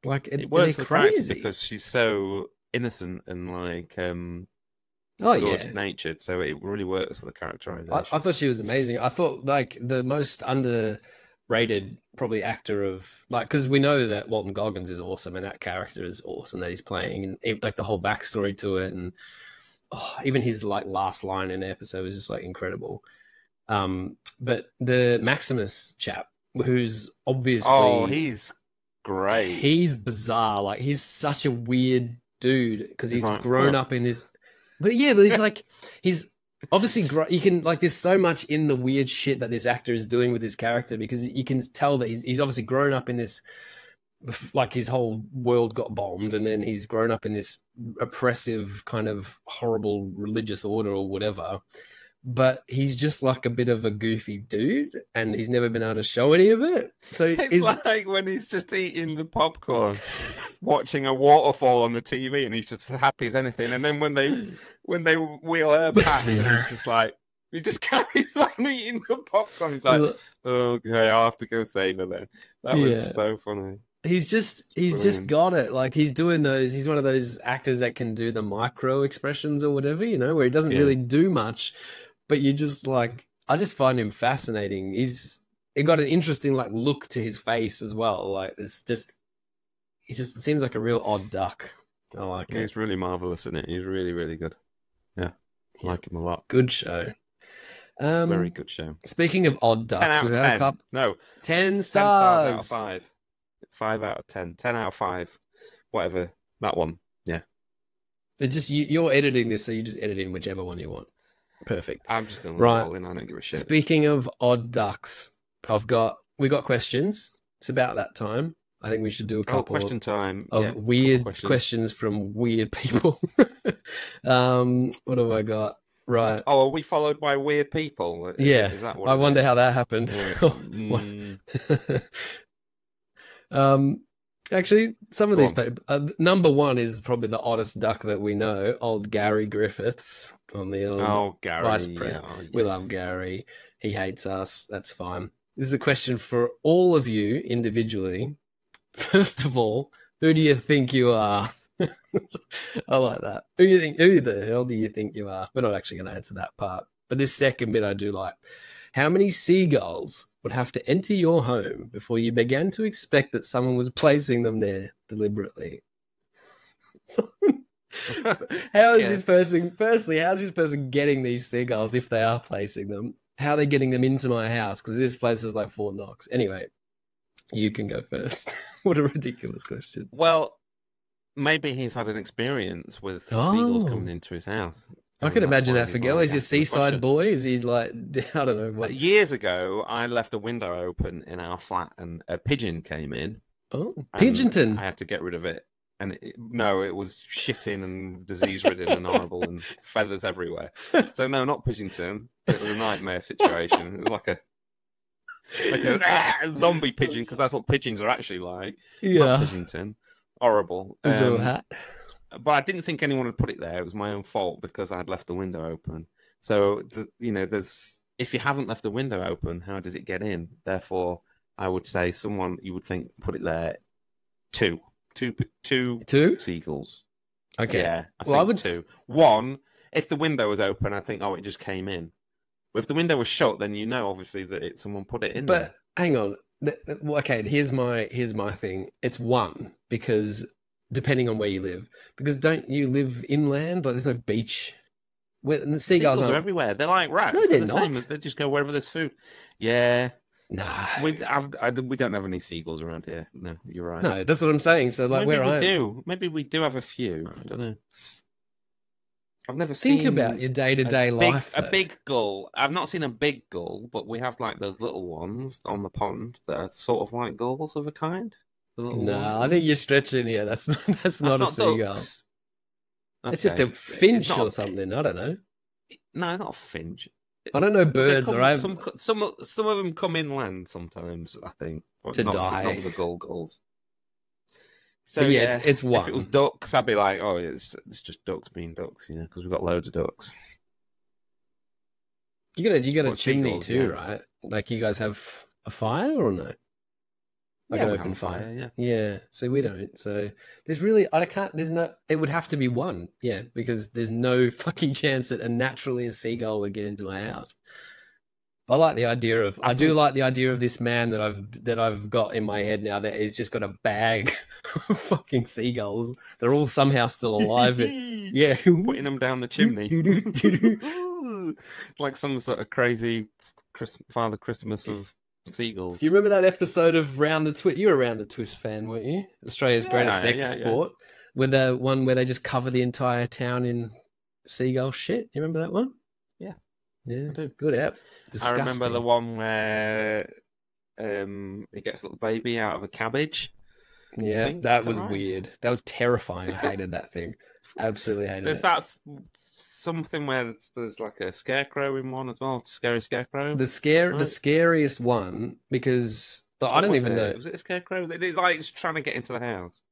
Like it works for crazy because she's so innocent and like good-natured, so it really works for the characterization. I thought she was amazing. I thought like the most underrated probably actor of like, because we know that Walton Goggins is awesome and that character is awesome that he's playing, and like the whole backstory to it, and even his like last line in the episode was just like incredible. But the Maximus chap, who's obviously he's great. He's bizarre. Like he's such a weird dude because he's like, grown up in this. But he's like he's obviously you can like there's so much in the weird shit that this actor is doing with his character, because you can tell that he's obviously grown up in this, like his whole world got bombed, and then he's grown up in this oppressive kind of horrible religious order or whatever. But he's just like a bit of a goofy dude, and he's never been able to show any of it. So it's like when he's just eating the popcorn, watching a waterfall on the TV, and he's just happy as anything. And then when they wheel her past, and he's just like, he just carries on eating the popcorn. He's like, okay, I'll have to go save her then. That was so funny. He's just got it. Like he's doing those. He's one of those actors that can do the micro expressions or whatever, you know, where he doesn't really do much. But you just like, I just find him fascinating. He got an interesting like look to his face as well. Like he just seems like a real odd duck. I like it. He's really marvelous in it. He's really, really good. Yeah, I like him a lot. Good show. Very good show. Speaking of odd ducks, 10 out of 10. No, 10 stars. 10 stars out of 5. 5 out of 10. 10 out of 5. Whatever. That one. Yeah. They're just you're editing this, so you just edit in whichever one you want. Perfect. I'm just going to roll in. I don't give a shit. Speaking of odd ducks, we got questions. It's about that time. I think we should do a couple question time of weird questions from weird people. What have I got? Right. Oh, are we followed by weird people? Is that what I wonder how that happened. Actually, some of these people. Number one is probably the oddest duck that we know. Old Gary Griffiths on the old Vice Press. Yeah, yes. We love Gary. He hates us. That's fine. This is a question for all of you individually. First of all, who do you think you are? I like that. Who the hell do you think you are? We're not actually going to answer that part. But this second bit I do like. How many seagulls would have to enter your home before you began to expect that someone was placing them there deliberately? So, how is this person, firstly, how is this person getting these seagulls if they are placing them? How are they getting them into my house? Because this place is like Fort Knox. Anyway, you can go first. What a ridiculous question. Well, maybe he's had an experience with seagulls coming into his house. I can imagine that for Gil. Is he a seaside boy? Is he like, I don't know. What... Years ago, I left a window open in our flat and a pigeon came in. Oh, Pigeonton. I had to get rid of it. And it was shitting and disease-ridden and horrible and feathers everywhere. So no, not Pigeonton. It was a nightmare situation. It was like a zombie pigeon, because that's what pigeons are actually like. Yeah. Not Pigeonton. Horrible. But I didn't think anyone would put it there. It was my own fault because I had left the window open. So, if you haven't left the window open, how does it get in? Therefore, I would say someone you would think put it there. Two seagulls. Okay. Yeah, I would two. One, if the window was open, I think, it just came in. But if the window was shut, then obviously that someone put it in. But hang on. Okay, here's my thing. It's one, because depending on where you live, because don't you live inland? Like there's no beach. The seagulls are everywhere. They're like rats. No, they're not. Same. They just go wherever there's food. Yeah. Nah. We don't have any seagulls around here. No, you're right. No, that's what I'm saying. So like Maybe we do have a few. I don't know. I've never seen. Think about your day-to-day life. A big gull. I've not seen a big gull, but we have like those little ones on the pond that are sort of like gulls of a kind. No, I think you're stretching here. That's not a seagull. Ducks. It's just a finch or something. I don't know. No, not a finch. I don't know birds. Some of them come inland sometimes, I think. To die. Not the gulls. So yeah, it's one. If it was ducks, I'd be like, it's just ducks being ducks, because we've got loads of ducks. You got a chimney too, right? Like you guys have a fire or no? Like an open fire. Yeah. So we don't. So there's really, it would have to be one. Yeah. Because there's no fucking chance that naturally a seagull would get into my house. I like the idea of, I do like the idea of this man that I've got in my head now that he's just got a bag of fucking seagulls. They're all somehow still alive. Yeah. Putting them down the chimney. Like some sort of crazy Father Christmas of seagulls. Do you remember that episode of Round the Twist? You were a Round the Twist fan, weren't you? Australia's greatest export. With the one where they just cover the entire town in seagull shit. You remember that one? Yeah, I do. Good app. Disgusting. I remember the one where he gets a little baby out of a cabbage. Yeah, that was weird. That was terrifying. I hated that thing. Absolutely hated it. There's that something where there's like a scarecrow in one as well. Scary scarecrow. The scariest one, because I don't even know. Was it a scarecrow? It's trying to get into the house.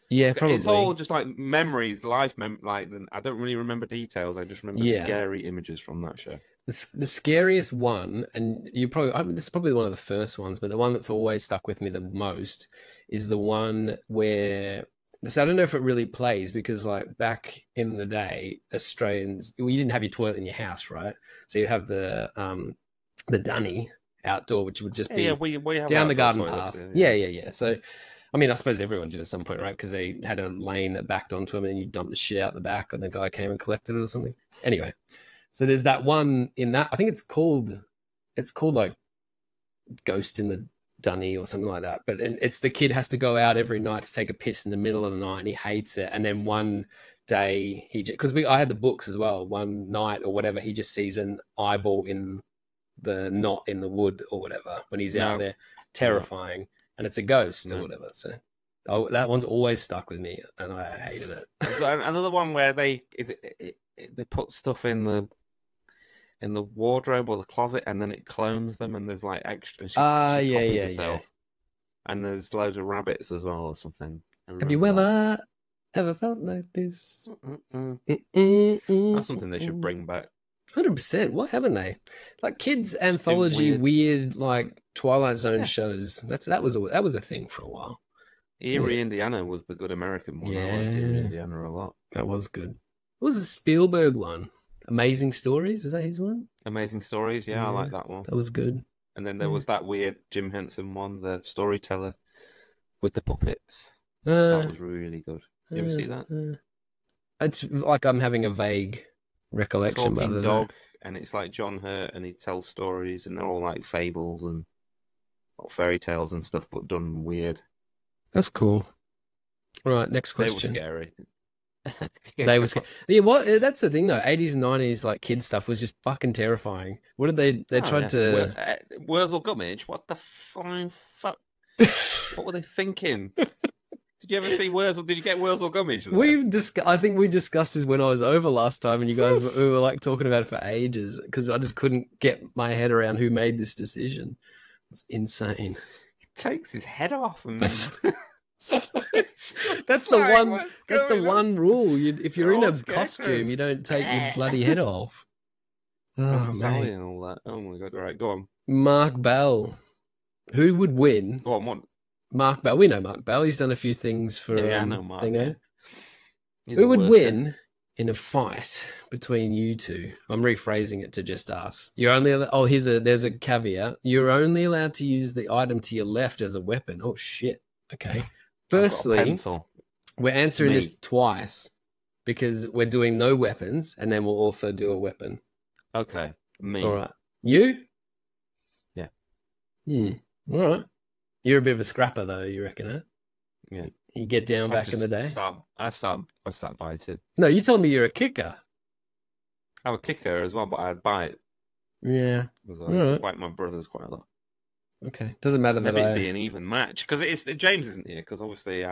Yeah, probably. It's all just like memories, I don't really remember details. I just remember scary images from that show. The scariest one, and this is probably one of the first ones, but the one that's always stuck with me the most is the one where, so I don't know if it really plays, because like back in the day, Australians, you didn't have your toilet in your house, right? So you have the dunny outdoor, which would just be we have down the garden path. Yeah. So, I mean, I suppose everyone did at some point, right? Because they had a lane that backed onto them, and you dumped the shit out the back, and the guy came and collected it or something. Anyway. So there's that one in that, I think it's called like Ghost in the Dunny or something like that. But it's the kid has to go out every night to take a piss in the middle of the night, and he hates it. And then one day I had the books as well. One night or whatever, he just sees an eyeball in the knot in the wood or whatever when he's out there, terrifying, and it's a ghost or whatever. So that one's always stuck with me, and I hated it. Another one where they put stuff in the wardrobe or the closet, and then it clones them, and there's like extra. Yeah. And there's loads of rabbits as well, or something. Have you ever felt like this? That's something they should bring back. 100%. What haven't they? Like kids anthology, weird like Twilight Zone shows. That was a thing for a while. Erie, Indiana was the good American one. I liked Erie, Indiana a lot. That was good. What was the Spielberg one? Amazing Stories, was that his one? Amazing Stories, yeah, I like that one. That was good. And then there was that weird Jim Henson one, the storyteller with the puppets. That was really good. You ever see that? It's like I'm having a vague recollection. Talking dog, and it's like John Hurt, and he tells stories, and they're all like fables and fairy tales and stuff, but done weird. That's cool. All right, next question. They were scary. They were scary. Yeah, what? That's the thing though. 80s and 90s like kid stuff was just fucking terrifying. What did they tried to Wurzel Gummidge? What the flying fuck? What were they thinking? Did you ever see Wurzel? Did you get Wurzel Gummidge? I think we discussed this when I was over last time, and you guys we were like talking about it for ages because I just couldn't get my head around who made this decision. It's insane. He takes his head off and that's the one rule. If you're in a costume, you don't take your bloody head off. Oh, Sally and all that. Oh my god! All right, go on. Mark Bell. Who would win? Go on, what? Mark Bell. We know Mark Bell. He's done a few things for. Yeah, I know Mark. Yeah. Who would win in a fight between you two? I'm rephrasing it to just us. You're only there's a caveat. You're only allowed to use the item to your left as a weapon. Oh shit. Okay. Firstly, we're answering this twice because we're doing no weapons, and then we'll also do a weapon. Okay. Me. All right. You? Yeah. All right. You're a bit of a scrapper, though. You reckon, huh? Yeah. You get down back in the day. I start biting. No, you told me you're a kicker. I'm a kicker as well, but I'd bite. Yeah. As well. I bite my brothers quite a lot. Okay. Doesn't matter that it'd be an even match because James isn't here because obviously.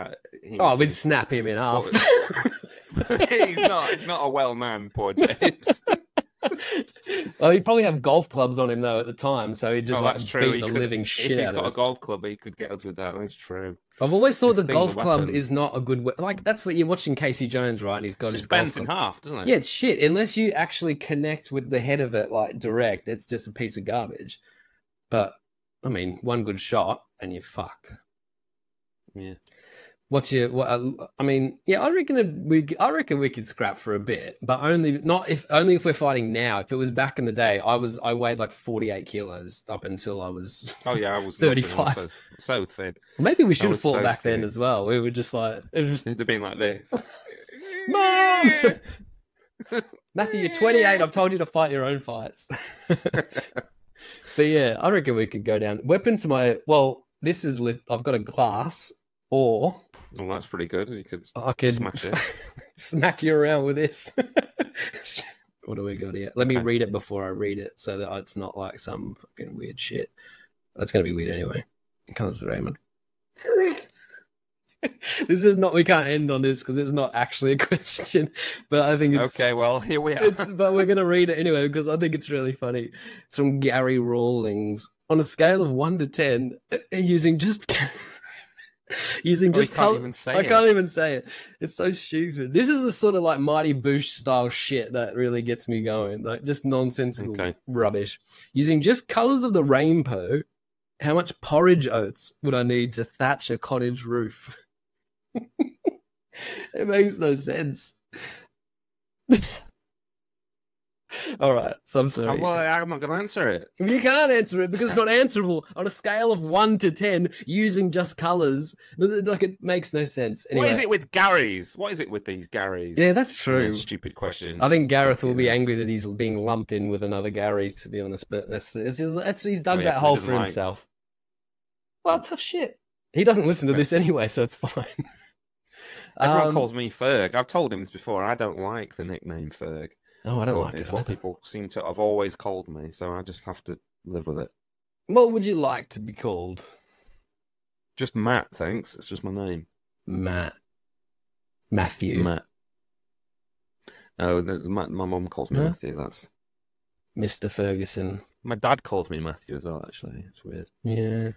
We'd snap him in half. He's not a well man, poor James. Well, he'd probably have golf clubs on him though at the time, so he'd just beat the living shit out of us. If he's got a golf club, he could get us with that. That's true. I've always thought the golf club is not a good like that's what you're watching Casey Jones, right? And he's got his golf club. Bends in half, doesn't it? Yeah, it's shit. Unless you actually connect with the head of it like direct, it's just a piece of garbage. But I mean, one good shot and you're fucked. Yeah. I reckon we could scrap for a bit, but only if we're fighting now. If it was back in the day, I weighed like 48 kilos up until I was I was 35. So thin. Maybe we should have fought back then as well. We were just like it'd have been like this. Mom! Matthew, you're 28. I've told you to fight your own fights. But yeah, I reckon we could go down. Weapon to my this is I've got a glass or. Well, that's pretty good. You could smash it. Smack you around with this. What do we got here? Let me read it before I read it so that it's not like some fucking weird shit. That's going to be weird anyway. Comes Raymond. This is not, we can't end on this because it's not actually a question, but I think it's... Okay, well, here we are. But we're going to read it anyway because I think it's really funny. It's from Gary Rawlings. On a scale of 1 to 10, using just color. I can't even say it. It's so stupid. This is the sort of like Mighty Boosh style shit that really gets me going. Like just nonsensical rubbish. Using just colors of the rainbow, how much porridge oats would I need to thatch a cottage roof? It makes no sense. All right, so I'm sorry. Well, I'm not going to answer it. You can't answer it because it's not answerable. On a scale of 1 to 10, using just colours, like it makes no sense. Anyway. What is it with Garys? What is it with these Garys? Yeah, that's true. Stupid questions. I think Gareth will be angry that he's being lumped in with another Gary, to be honest. But he's dug that hole for himself. Well, tough shit. He doesn't listen to this anyway, so it's fine. Everyone calls me Ferg. I've told him this before. I don't like the nickname Ferg. Oh, I don't like it. It's what people seem to have always called me, so I just have to live with it. What would you like to be called? Just Matt, thanks. It's just my name. Matt. Matthew. Matt. Oh, my mum calls me Matthew. That's Mr. Ferguson. My dad calls me Matthew as well, actually. It's weird. Yeah.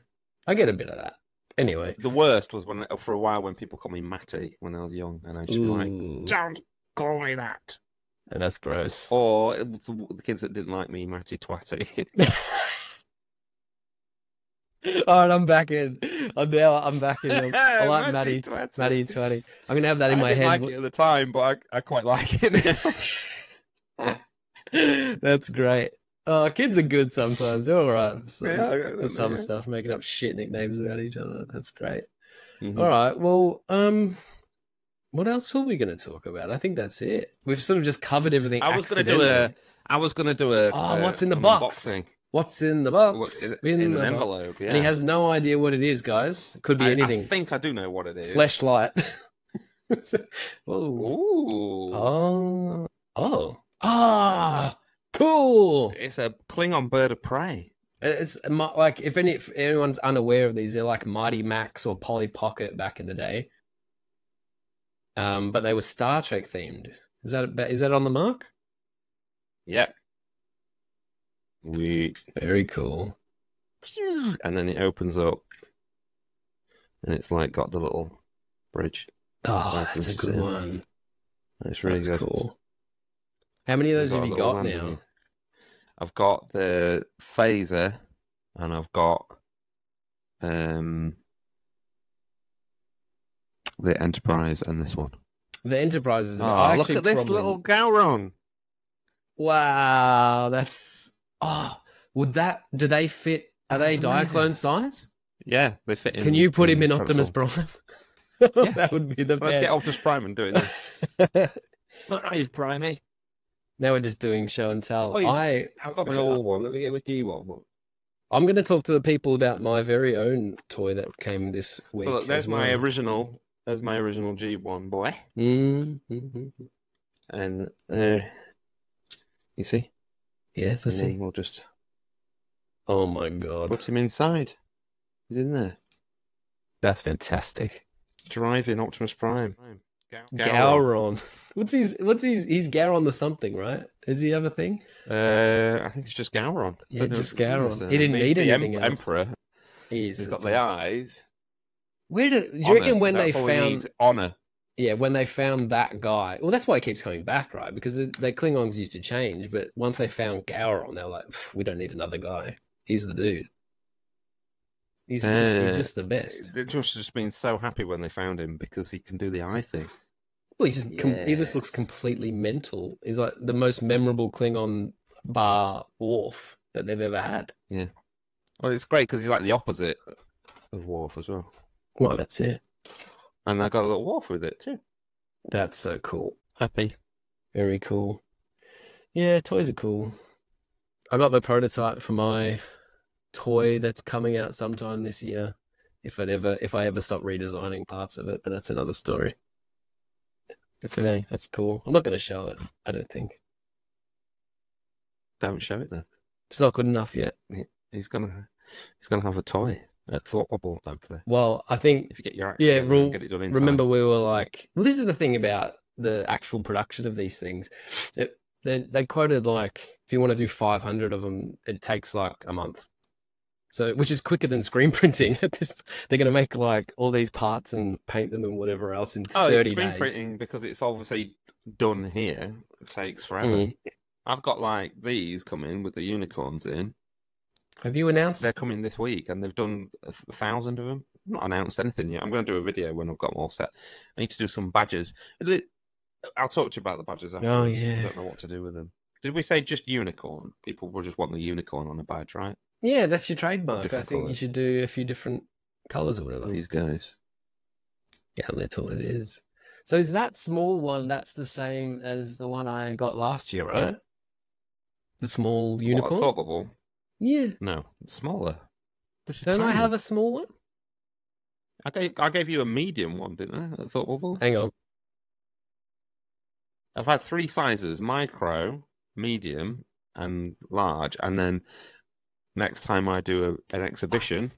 I get a bit of that. Anyway. The worst was for a while when people called me Matty when I was young, and I just be like, don't call me that. And that's gross. Or the kids that didn't like me, Matty Twatty. All right, I'm back in. I'm back in. I like Matty Twatty. I'm going to have that in my head. I didn't like it at the time, but I quite like it now. That's great. Oh, kids are good sometimes. They're all right. So, Yeah, for some stuff, making up shit nicknames about each other. That's great. Mm-hmm. All right. Well, what else were we going to talk about? I think that's it. We've sort of just covered everything. I was going to do a. What's in the box? Unboxing. What's in the box? In an envelope. Yeah. And he has no idea what it is, guys. It could be anything. I think I do know what it is. Fleshlight. Ooh. Oh. Cool. It's a Klingon bird of prey. It's like if anyone's unaware of these, they're like Mighty Max or Polly Pocket back in the day. But they were Star Trek themed. Is that on the mark? Yeah. Very cool. And then it opens up, and it's like got the little bridge. Oh, that's a good one. It's really good. Cool. How many of those have you got now? I've got the phaser, and I've got the Enterprise, and this one. The Enterprise is. Oh, look at this little Gowron! Wow, that's. Oh, do they fit? Are they Diaclone size? Yeah, they fit in. Can you put him in Optimus Prime? Yeah. That would be the best. Let's get Optimus Prime and do it. What are you, Primey? Now we're just doing show and tell. I've got my old one. Let me get with you one. I'm going to talk to the people about my very own toy that came this week. So look, there's my original. There's my original G1 boy. Mm-hmm. And you see? Yes, I see. We'll just. Oh my god! Put him inside. He's in there. That's fantastic. Driving Optimus Prime. Gowron. What's his? He's Gowron the something, right? Does he have a thing? I think it's just Gowron. Yeah, just Gowron. He didn't need anything else. Emperor. He's got the eyes. Do you reckon when they found honor? Yeah, when they found that guy. Well, that's why he keeps coming back, right? Because the Klingons used to change, but once they found Gowron, they were like, we don't need another guy. He's the dude. He's just the best. They must have just been so happy when they found him because he can do the eye thing. Well, he just looks completely mental. He's like the most memorable Klingon bar Worf that they've ever had. Yeah. Well, it's great because he's like the opposite of Worf as well. Well, that's it. And I got a little Worf with it too. That's so cool. Happy. Very cool. Yeah, toys are cool. I got the prototype for my toy that's coming out sometime this year. If I ever stop redesigning parts of it, but that's another story. That's cool. I'm not going to show it. I don't think. Don't show it then. It's not good enough yet. He's gonna have a toy. That's swappable, hopefully. Well, I think if you get your act together and get it done in remember time. We were like, well, this is the thing about the actual production of these things. They quoted like if you want to do 500 of them, it takes like a month. So, which is quicker than screen printing. They're going to make like all these parts and paint them and whatever else in 30 days. Screen printing, because it's obviously done here, it takes forever. I've got like these coming with the unicorns in. Have you announced? They're coming this week, and they've done 1,000 of them. I've not announced anything yet. I'm going to do a video when I've got them all set. I need to do some badges. I'll talk to you about the badges afterwards. Oh yeah. I don't know what to do with them. Did we say just unicorn? People will just want the unicorn on a badge, right? Yeah, that's your trademark. I think you should do a few different colours or whatever. These guys. Yeah, that's all it is. So is that small one, that's the same as the one I got last year, right? The small unicorn? What, a thought bubble? Yeah. No, it's smaller. Don't I have a small one? I gave you a medium one, didn't I? A thought bubble? Hang on. I've had 3 sizes: micro, medium, and large. And then next time I do an exhibition,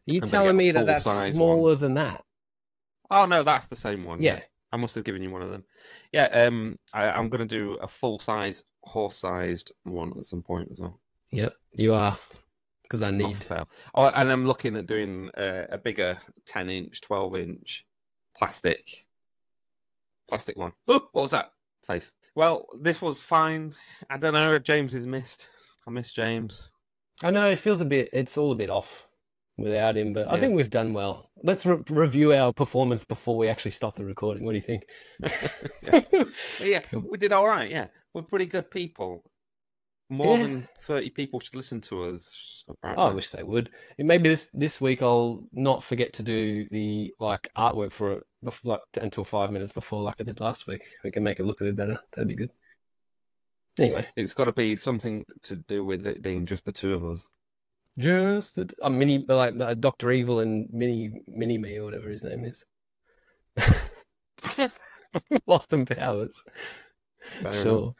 are you telling me that that's smaller than that? Oh no, that's the same one. Yeah. I must have given you one of them. Yeah, I'm going to do a full-size, horse-sized one at some point as well. Yep, you are. Because I need. Oh, and I'm looking at doing a bigger 10-inch, 12-inch plastic one. Oh, what was that? Face. Well, this was fine. I don't know. James is missed. I miss James. I know, it's all a bit off without him, but yeah. I think we've done well. let's review our performance before we actually stop the recording. What do you think? Yeah, we did all right. Yeah, we're pretty good people. More than 30 people should listen to us. Apparently. Oh, I wish they would. Maybe this week I'll not forget to do the artwork for it until 5 minutes before, like I did last week. We can make it look a bit better. That'd be good. Anyway, it's got to be something to do with it being just the two of us. Just a mini, like Dr. Evil and Mini Me or whatever his name is. Lost in Powers. Sure.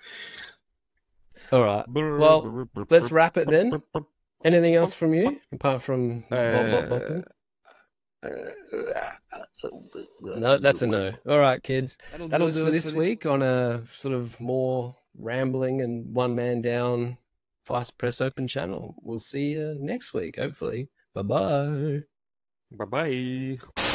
All right. Well, let's wrap it then. Anything else from you apart from no? That's a no. All right, kids. That'll do it this week on a sort of more rambling and one man down Vice Press Open channel. We'll see you next week, hopefully. Bye-bye. Bye-bye.